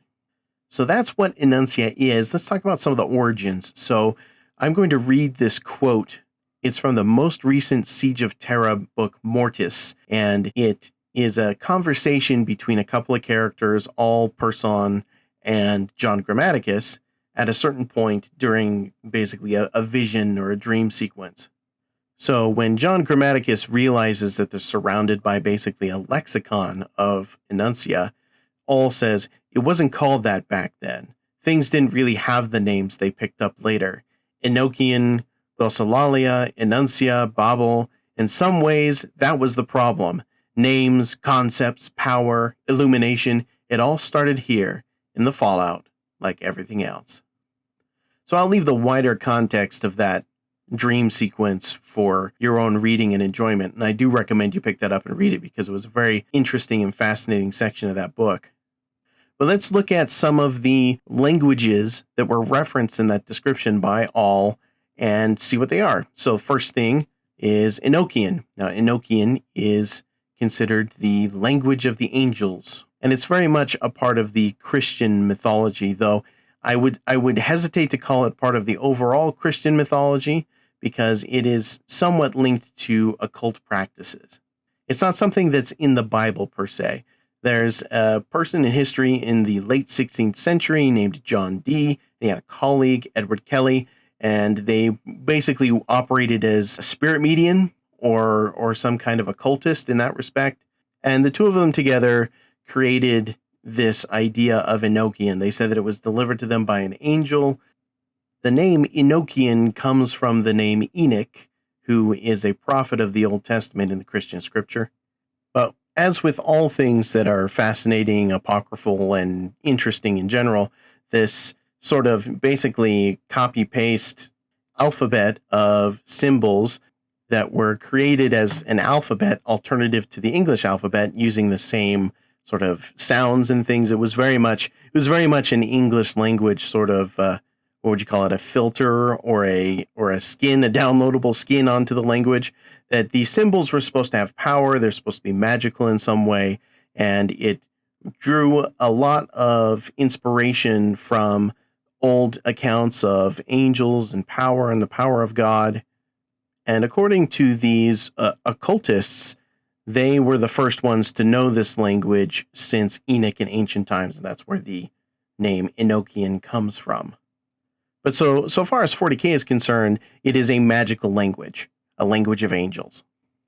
So that's what Enuncia is. Let's talk about some of the origins. So I'm going to read this quote. It's from the most recent Siege of Terra book, Mortis, and it is a conversation between a couple of characters, all Person and John Grammaticus, at a certain point during basically a vision or a dream sequence. So when John Grammaticus realizes that they're surrounded by basically a lexicon of Enuncia, All says it wasn't called that back then. Things didn't really have the names they picked up later. Enochian, glossolalia, Enuncia, Babel. In some ways, that was the problem. Names, concepts, power, illumination, it all started here, in the fallout, like everything else. So I'll leave the wider context of that dream sequence for your own reading and enjoyment, and I do recommend you pick that up and read it because it was a very interesting and fascinating section of that book. But let's look at some of the languages that were referenced in that description by All and see what they are. So first thing is Enochian. Now, Enochian is considered the language of the angels, and it's very much a part of the Christian mythology, though I would hesitate to call it part of the overall Christian mythology because it is somewhat linked to occult practices. It's not something that's in the Bible per se. There's a person in history in the late 16th century named John Dee. He had a colleague, Edward Kelly, and they basically operated as a spirit medium or some kind of occultist in that respect. And the two of them together created this idea of Enochian. They said that it was delivered to them by an angel. The name Enochian comes from the name Enoch, who is a prophet of the Old Testament in the Christian scripture. But as with all things that are fascinating, apocryphal, and interesting in general, this sort of basically copy-paste alphabet of symbols that were created as an alphabet alternative to the English alphabet using the same sort of sounds and things. It was very much an English language sort of, what would you call it, a filter or a skin, a downloadable skin onto the language, that these symbols were supposed to have power, they're supposed to be magical in some way, and it drew a lot of inspiration from old accounts of angels and power and the power of God. And according to these occultists, they were the first ones to know this language since Enoch in ancient times, and that's where the name Enochian comes from. But so far as 40K is concerned, it is a magical language, a language of angels.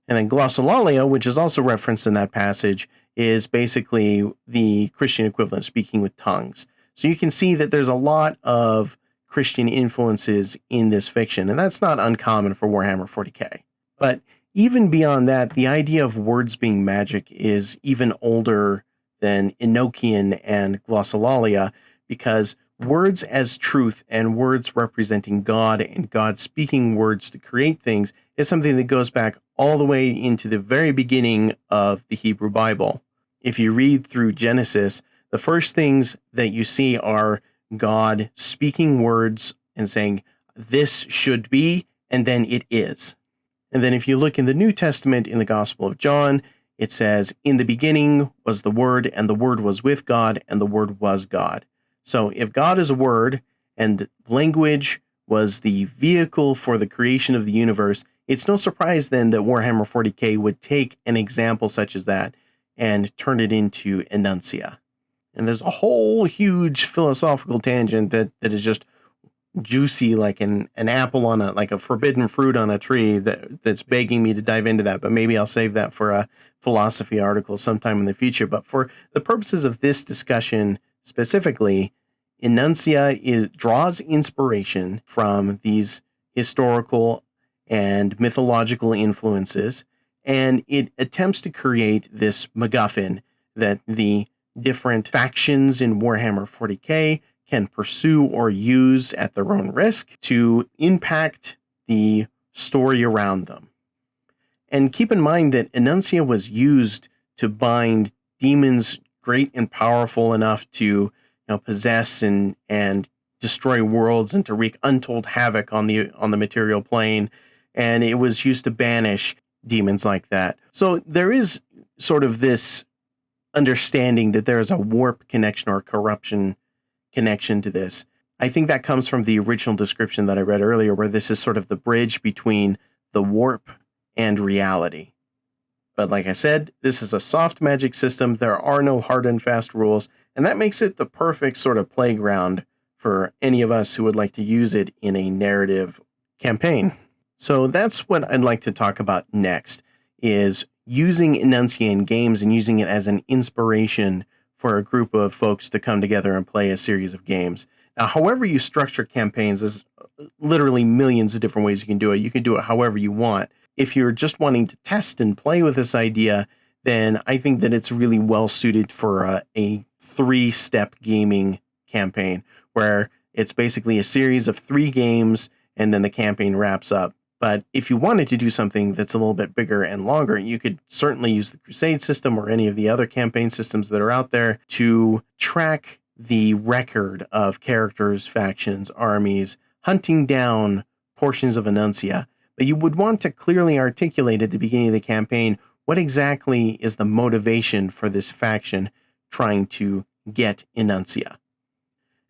And then glossolalia, which is also referenced in that passage, is basically the Christian equivalent, speaking with tongues. So you can see that there's a lot of Christian influences in this fiction, and that's not uncommon for Warhammer 40K. But even beyond that, the idea of words being magic is even older than Enochian and glossolalia, because words as truth and words representing God and God speaking words to create things is something that goes back all the way into the very beginning of the Hebrew Bible. If you read through Genesis, the first things that you see are God speaking words and saying, this should be, and then it is. And then if you look in the New Testament in the Gospel of John, it says, in the beginning was the Word, and the Word was with God, and the Word was God. So if God is a word, and language was the vehicle for the creation of the universe, it's no surprise then that Warhammer 40K would take an example such as that and turn it into Enuncia. And there's a whole huge philosophical tangent that is just juicy like an apple on a forbidden fruit on a tree that's begging me to dive into that, but maybe I'll save that for a philosophy article sometime in the future. But for the purposes of this discussion specifically, Enuncia draws inspiration from these historical and mythological influences, and it attempts to create this MacGuffin that the different factions in Warhammer 40K can pursue or use at their own risk to impact the story around them. And keep in mind that Enuncia was used to bind demons great and powerful enough to possess and destroy worlds and to wreak untold havoc on the material plane. And it was used to banish demons like that. So there is sort of this understanding that there is a warp connection or corruption connection to this. I think that comes from the original description that I read earlier, where this is sort of the bridge between the warp and reality. But like I said, this is a soft magic system. There are no hard and fast rules, and that makes it the perfect sort of playground for any of us who would like to use it in a narrative campaign. So that's what I'd like to talk about next, is using Enuncia in games and using it as an inspiration for a group of folks to come together and play a series of games. Now, however you structure campaigns, there's literally millions of different ways you can do it. You can do it however you want. If you're just wanting to test and play with this idea, then I think that it's really well suited for a 3-step gaming campaign, where it's basically a series of 3 games and then the campaign wraps up. But if you wanted to do something that's a little bit bigger and longer, you could certainly use the Crusade system or any of the other campaign systems that are out there to track the record of characters, factions, armies, hunting down portions of Enuncia. But you would want to clearly articulate at the beginning of the campaign what exactly is the motivation for this faction trying to get Enuncia.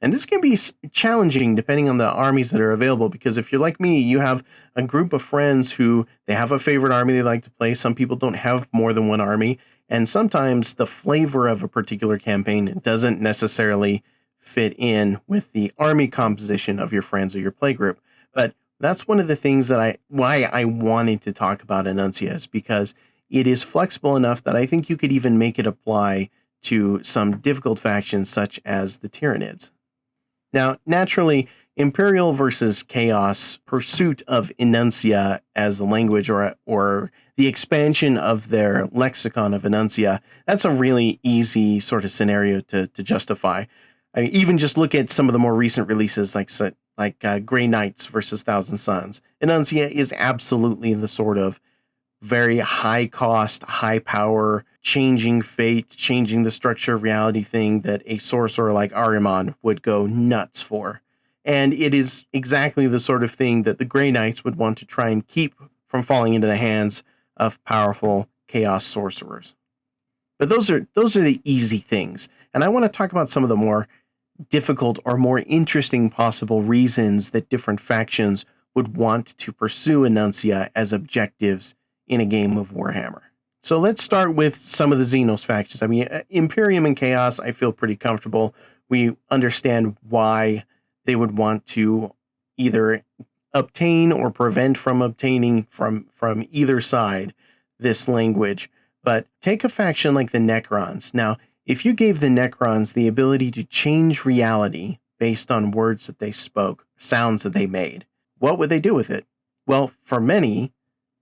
And this can be challenging depending on the armies that are available, because if you're like me, you have a group of friends who they have a favorite army they like to play. Some people don't have more than one army. And sometimes the flavor of a particular campaign doesn't necessarily fit in with the army composition of your friends or your play group. But that's one of the things that why I wanted to talk about Enuncia, is because it is flexible enough that I think you could even make it apply to some difficult factions such as the Tyranids. Now, naturally, Imperial versus Chaos pursuit of Enuncia as the language, or the expansion of their lexicon of Enuncia, that's a really easy sort of scenario to justify. I mean, even just look at some of the more recent releases like Grey Knights versus Thousand Suns. Enuncia is absolutely the sort of very high cost, high power, changing fate, changing the structure of reality thing that a sorcerer like Ahriman would go nuts for. And it is exactly the sort of thing that the Grey Knights would want to try and keep from falling into the hands of powerful chaos sorcerers. But those are the easy things. And I want to talk about some of the more difficult or more interesting possible reasons that different factions would want to pursue Enuncia as objectives in a game of Warhammer. So let's start with some of the Xenos factions. I mean, Imperium and Chaos, I feel pretty comfortable. We understand why they would want to either obtain or prevent from obtaining from either side this language. But take a faction like the Necrons. Now, if you gave the Necrons the ability to change reality based on words that they spoke, sounds that they made, what would they do with it? Well, for many,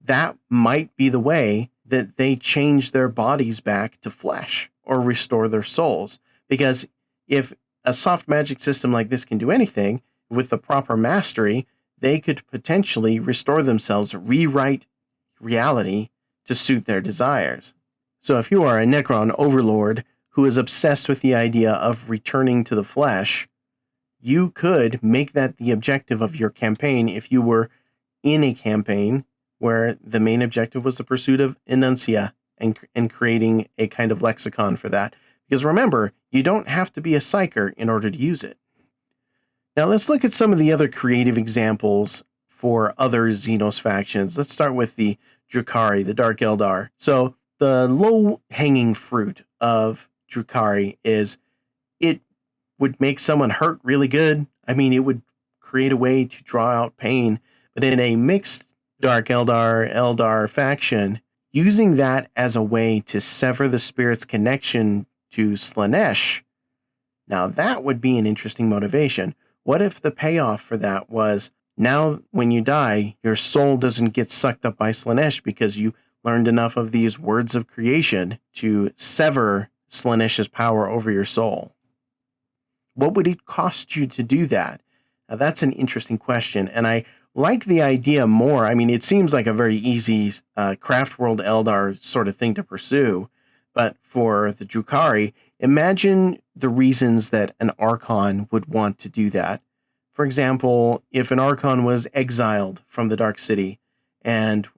that might be the way that they change their bodies back to flesh or restore their souls. Because if a soft magic system like this can do anything, with the proper mastery, they could potentially restore themselves, rewrite reality to suit their desires. So if you are a Necron overlord who is obsessed with the idea of returning to the flesh, you could make that the objective of your campaign if you were in a campaign where the main objective was the pursuit of Enuncia and creating a kind of lexicon for that. Because remember, you don't have to be a psyker in order to use it. Now let's look at some of the other creative examples for other Xenos factions. Let's start with the Drukhari, the Dark Eldar. So the low-hanging fruit of Drukhari is it would make someone hurt really good. I mean, it would create a way to draw out pain. But in a mixed Dark Eldar faction, using that as a way to sever the spirit's connection to Slaanesh, now that would be an interesting motivation. What if the payoff for that was, now when you die, your soul doesn't get sucked up by Slaanesh because you learned enough of these words of creation to sever Slaanesh's power over your soul? What would it cost you to do that? Now that's an interesting question, and I like the idea more. I mean, it seems like a very easy Craft World Eldar sort of thing to pursue, but for the Drukhari, imagine the reasons that an Archon would want to do that. For example, if an Archon was exiled from the Dark City and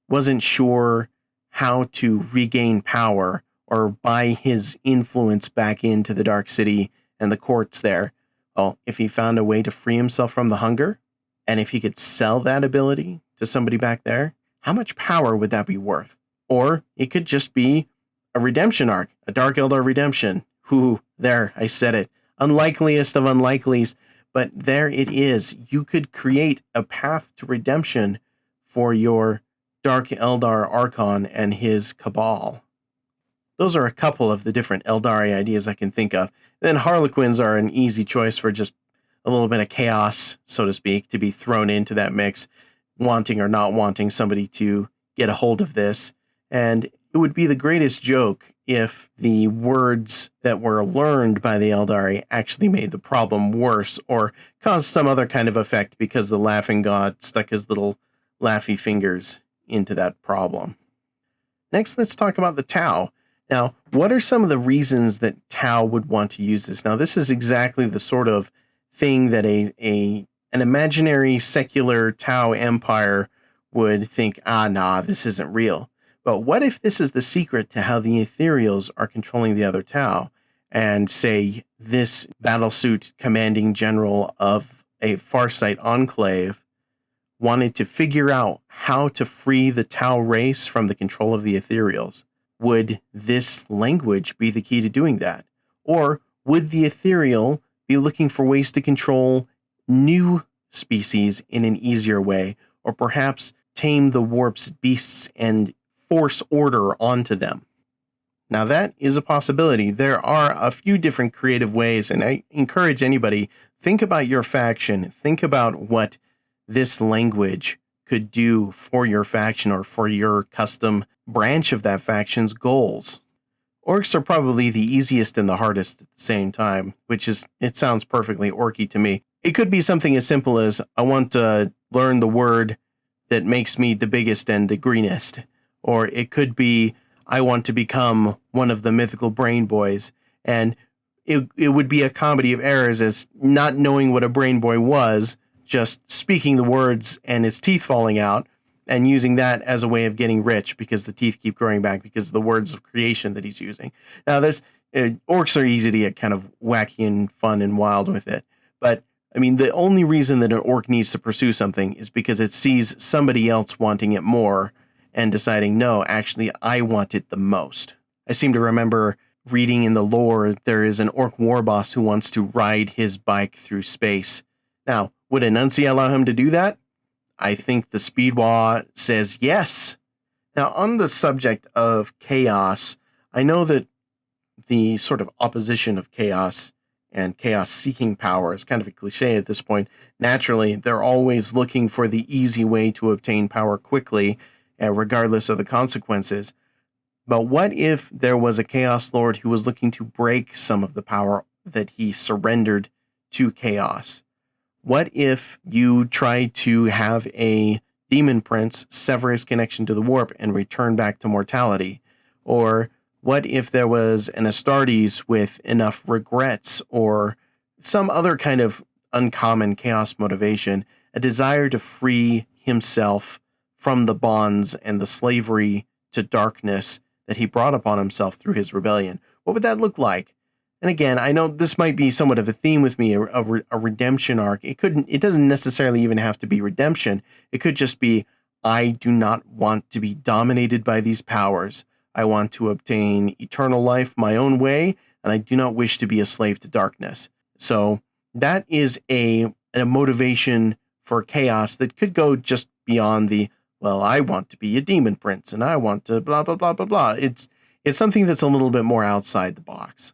wasn't sure how to regain power or buy his influence back into the Dark City and the courts there, well, if he found a way to free himself from the hunger, and if he could sell that ability to somebody back there, how much power would that be worth? Or it could just be a redemption arc, a Dark Eldar redemption. There, I said it. Unlikeliest of unlikelies. But there it is. You could create a path to redemption for your Dark Eldar Archon and his Cabal. Those are a couple of the different Eldari ideas I can think of. Then Harlequins are an easy choice for just a little bit of chaos, so to speak, to be thrown into that mix, wanting or not wanting somebody to get a hold of this. And it would be the greatest joke if the words that were learned by the Eldari actually made the problem worse or caused some other kind of effect because the laughing god stuck his little laughy fingers into that problem. Next, let's talk about the Tau. Now, what are some of the reasons that Tau would want to use this? Now, this is exactly the sort of thing that an imaginary secular Tau empire would think, nah, this isn't real. But what if this is the secret to how the Ethereals are controlling the other Tau? And say this battlesuit commanding general of a Farsight enclave wanted to figure out how to free the Tau race from the control of the Ethereals. Would this language be the key to doing that? Or would the Ethereal be looking for ways to control new species in an easier way, or perhaps tame the warp's beasts and force order onto them? Now that is a possibility. There are a few different creative ways, and I encourage anybody, think about your faction, think about what this language could do for your faction or for your custom branch of that faction's goals. Orcs are probably the easiest and the hardest at the same time, it sounds perfectly orky to me. It could be something as simple as, I want to learn the word that makes me the biggest and the greenest. Or it could be, I want to become one of the mythical brain boys. And it would be a comedy of errors as not knowing what a brain boy was, just speaking the words and its teeth falling out, and using that as a way of getting rich because the teeth keep growing back because of the words of creation that he's using. Now, orcs are easy to get kind of wacky and fun and wild with it. But, I mean, the only reason that an orc needs to pursue something is because it sees somebody else wanting it more and deciding, no, actually, I want it the most. I seem to remember reading in the lore, there is an orc war boss who wants to ride his bike through space. Now, would Enuncia allow him to do that? I think the Speedwa says yes. Now, on the subject of chaos, I know that the sort of opposition of chaos and chaos-seeking power is kind of a cliche at this point. Naturally, they're always looking for the easy way to obtain power quickly, regardless of the consequences. But what if there was a Chaos Lord who was looking to break some of the power that he surrendered to chaos? What if you tried to have a demon prince sever his connection to the warp and return back to mortality? Or what if there was an Astartes with enough regrets or some other kind of uncommon chaos motivation, a desire to free himself from the bonds and the slavery to darkness that he brought upon himself through his rebellion? What would that look like? And again, I know this might be somewhat of a theme with me, a redemption arc. It doesn't necessarily even have to be redemption. It could just be, I do not want to be dominated by these powers. I want to obtain eternal life my own way, and I do not wish to be a slave to darkness. So that is a motivation for chaos that could go just beyond the, well, I want to be a demon prince, and I want to blah, blah, blah, blah, blah. It's something that's a little bit more outside the box.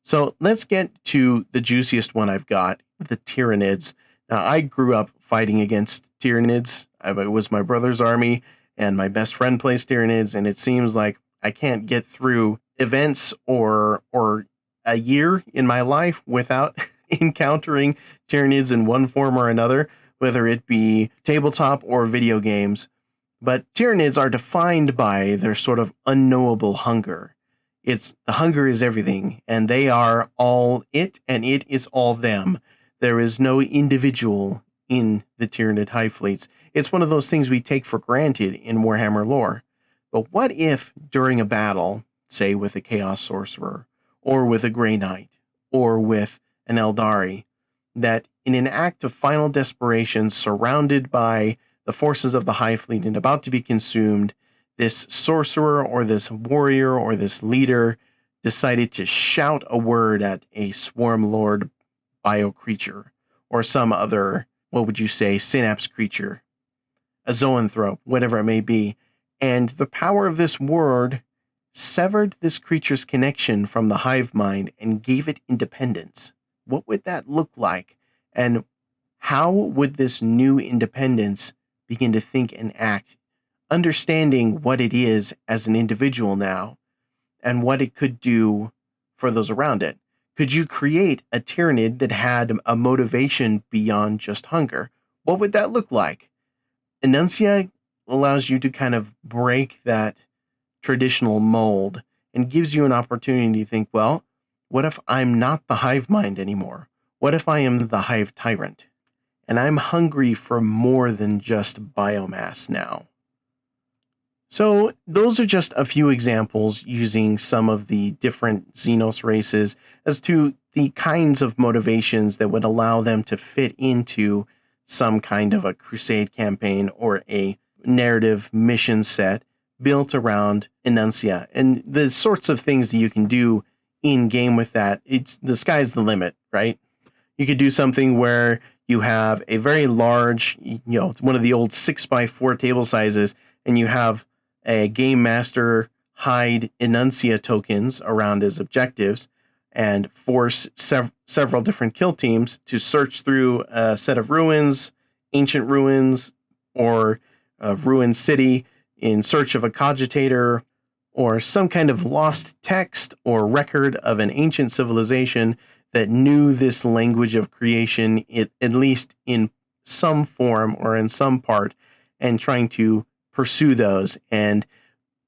So let's get to the juiciest one I've got, the Tyranids. Now, I grew up fighting against Tyranids. It was my brother's army, and my best friend plays Tyranids, and it seems like I can't get through events or a year in my life without encountering Tyranids in one form or another, whether it be tabletop or video games. But Tyranids are defined by their sort of unknowable hunger. The hunger is everything, and they are all it, and it is all them. There is no individual in the Tyranid hive fleets. It's one of those things we take for granted in Warhammer lore. But what if during a battle, say with a Chaos Sorcerer, or with a Grey Knight, or with an Eldari, that in an act of final desperation, surrounded by the forces of the hive fleet and about to be consumed, this sorcerer or this warrior or this leader decided to shout a word at a swarm lord bio creature or some other, what would you say, synapse creature, a zoanthrope, whatever it may be. And the power of this word severed this creature's connection from the hive mind and gave it independence. What would that look like? And how would this new independence begin to think and act, understanding what it is as an individual now and what it could do for those around it? Could you create a Tyranid that had a motivation beyond just hunger? What would that look like? Enuncia allows you to kind of break that traditional mold and gives you an opportunity to think, well, what if I'm not the hive mind anymore? What if I am the hive tyrant? And I'm hungry for more than just biomass now. So those are just a few examples using some of the different Xenos races as to the kinds of motivations that would allow them to fit into some kind of a Crusade campaign or a narrative mission set built around Enuncia. And the sorts of things that you can do in game with that, it's the sky's the limit, right? You could do something where you have a very large, one of the old 6x4 table sizes, and you have a game master hide Enuncia tokens around his objectives and force several different kill teams to search through a set of ruins, ancient ruins, or a ruined city in search of a cogitator or some kind of lost text or record of an ancient civilization that knew this language of creation, at least in some form or in some part, and trying to pursue those. And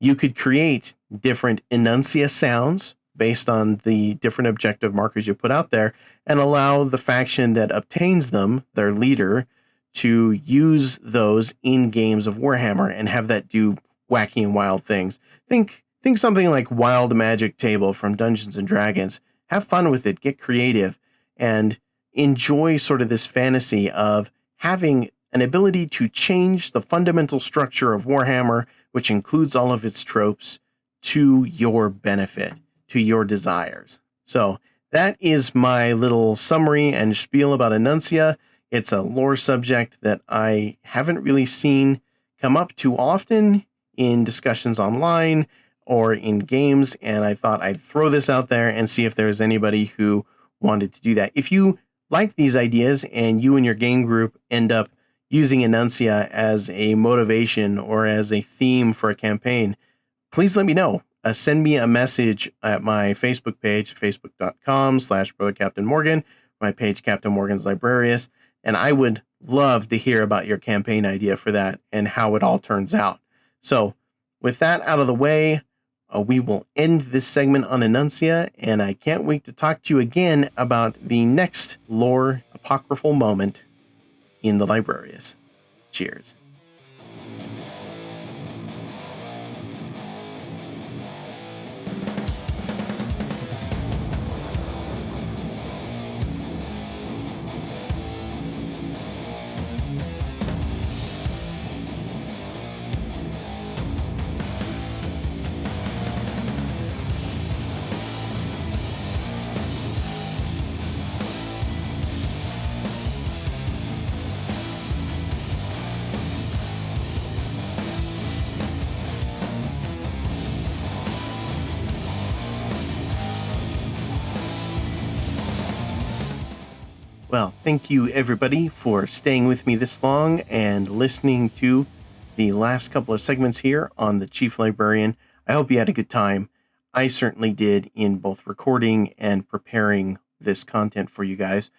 you could create different Enuncia sounds based on the different objective markers you put out there and allow the faction that obtains them, their leader, to use those in games of Warhammer and have that do wacky and wild things. Think something like Wild Magic Table from Dungeons and Dragons. Have fun with it, get creative, and enjoy sort of this fantasy of having an ability to change the fundamental structure of Warhammer, which includes all of its tropes, to your benefit, to your desires. So that is my little summary and spiel about Enuncia. It's a lore subject that I haven't really seen come up too often in discussions online or in games, and I thought I'd throw this out there and see if there's anybody who wanted to do that. If you like these ideas and you and your game group end up using Enuncia as a motivation or as a theme for a campaign, please let me know. Send me a message at my Facebook page, facebook.com/BrotherCaptainMorgan, my page, Captain Morgan's Librarius, and I would love to hear about your campaign idea for that and how it all turns out. So with that out of the way, we will end this segment on Enuncia, and I can't wait to talk to you again about the next lore apocryphal moment in the Librarius. Cheers. Well, thank you everybody for staying with me this long and listening to the last couple of segments here on the Chief Librarian. I hope you had a good time. I certainly did in both recording and preparing this content for you guys.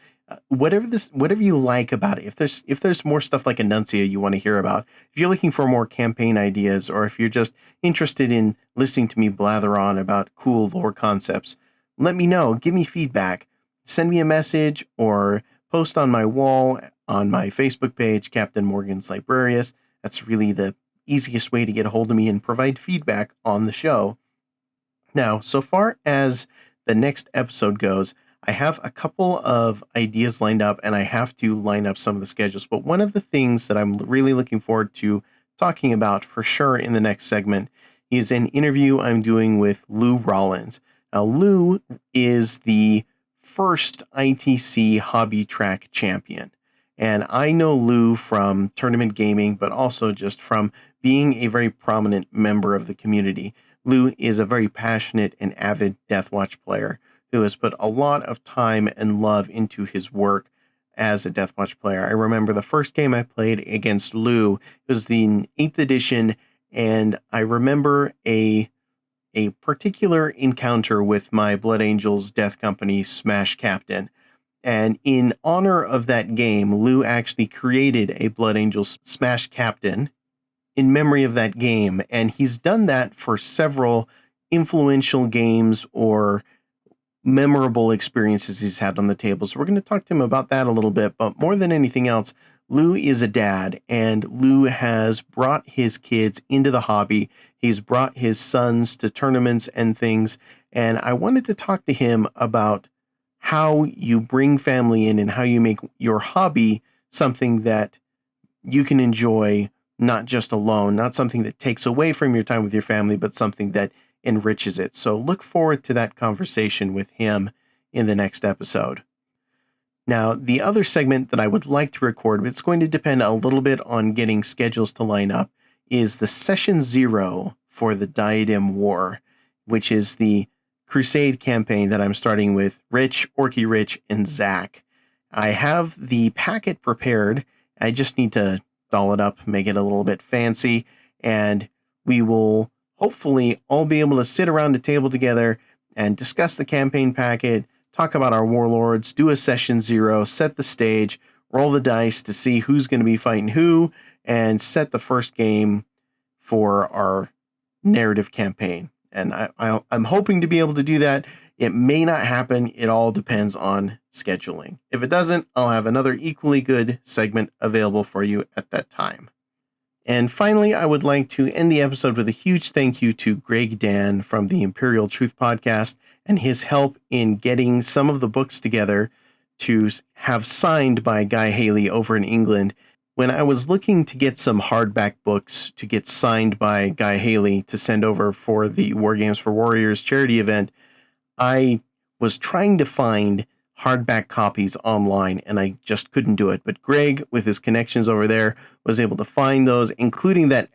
Whatever you like about it, if there's more stuff like Enuncia you want to hear about, if you're looking for more campaign ideas, or if you're just interested in listening to me blather on about cool lore concepts, let me know. Give me feedback. Send me a message or post on my wall on my Facebook page, Captain Morgan's Librarius. That's really the easiest way to get a hold of me and provide feedback on the show. Now, so far as the next episode goes, I have a couple of ideas lined up, and I have to line up some of the schedules. But one of the things that I'm really looking forward to talking about for sure in the next segment is an interview I'm doing with Lou Rollins. Now, Lou is the first ITC Hobby Track champion. And I know Lou from tournament gaming, but also just from being a very prominent member of the community. Lou is a very passionate and avid Deathwatch player who has put a lot of time and love into his work as a Deathwatch player. I remember the first game I played against Lou, it was the 8th edition, and I remember a particular encounter with my Blood Angels Death Company Smash Captain. And in honor of that game, Lou actually created a Blood Angels Smash Captain in memory of that game. And he's done that for several influential games or memorable experiences he's had on the table. So we're going to talk to him about that a little bit. But more than anything else, Lou is a dad, and Lou has brought his kids into the hobby. He's brought his sons to tournaments and things. And I wanted to talk to him about how you bring family in and how you make your hobby something that you can enjoy, not just alone, not something that takes away from your time with your family, but something that enriches it. So look forward to that conversation with him in the next episode. Now, the other segment that I would like to record, but it's going to depend a little bit on getting schedules to line up, is the Session 0 for the Diadem War, which is the Crusade campaign that I'm starting with Rich, Orky Rich, and Zach. I have the packet prepared. I just need to doll it up, make it a little bit fancy, and we will hopefully all be able to sit around a table together and discuss the campaign packet, talk about our warlords, do a Session 0, set the stage, roll the dice to see who's going to be fighting who, and set the first game for our narrative campaign. And I'm hoping to be able to do that. It may not happen. It all depends on scheduling. If it doesn't, I'll have another equally good segment available for you at that time. And finally, I would like to end the episode with a huge thank you to Greg Dan from the Imperial Truth Podcast and his help in getting some of the books together to have signed by Guy Haley over in England. When I was looking to get some hardback books to get signed by Guy Haley to send over for the War Games for Warriors charity event, I was trying to find hardback copies online, and I just couldn't do it. But Greg, with his connections over there, was able to find those, including that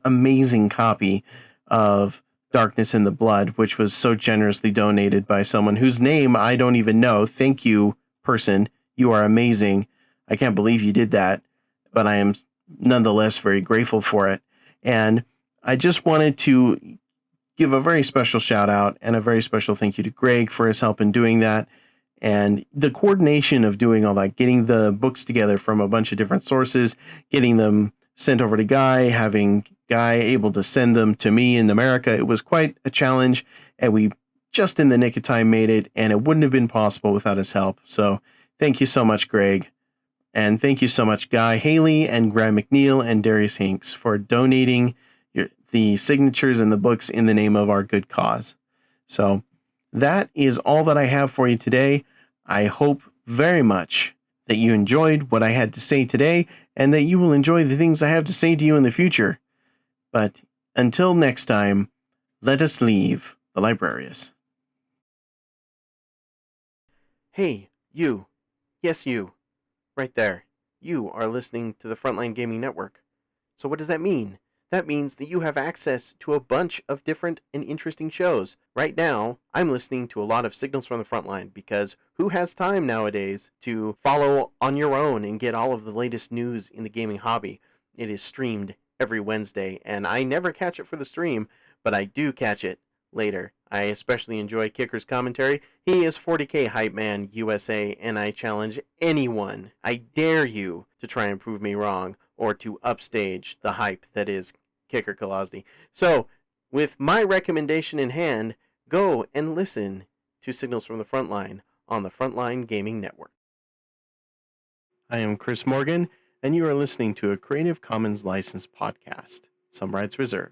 amazing copy of Darkness in the Blood, which was so generously donated by someone whose name I don't even know. Thank you, person. You are amazing. I can't believe you did that, but I am nonetheless very grateful for it. And I just wanted to give a very special shout out and a very special thank you to Greg for his help in doing that. And the coordination of doing all that, getting the books together from a bunch of different sources, getting them sent over to Guy, having Guy able to send them to me in America, it was quite a challenge. And we just in the nick of time made it, and it wouldn't have been possible without his help. So thank you so much, Greg. And thank you so much, Guy Haley and Graham McNeil and Darius Hinks, for donating the signatures and the books in the name of our good cause. So that is all that I have for you today. I hope very much that you enjoyed what I had to say today and that you will enjoy the things I have to say to you in the future. But until next time, let us leave the Librarius. Hey, you. Yes, you. Right there. You are listening to the Frontline Gaming Network. So what does that mean? That means that you have access to a bunch of different and interesting shows. Right now, I'm listening to a lot of Signals from the Frontline because who has time nowadays to follow on your own and get all of the latest news in the gaming hobby? It is streamed every Wednesday, and I never catch it for the stream, but I do catch it later. I especially enjoy Kicker's commentary. He is 40K Hype Man USA, and I challenge anyone, I dare you, to try and prove me wrong or to upstage the hype that is Kicker Kolosny. So, with my recommendation in hand, go and listen to Signals from the Frontline on the Frontline Gaming Network. I am Chris Morgan, and you are listening to a Creative Commons licensed podcast. Some rights reserved.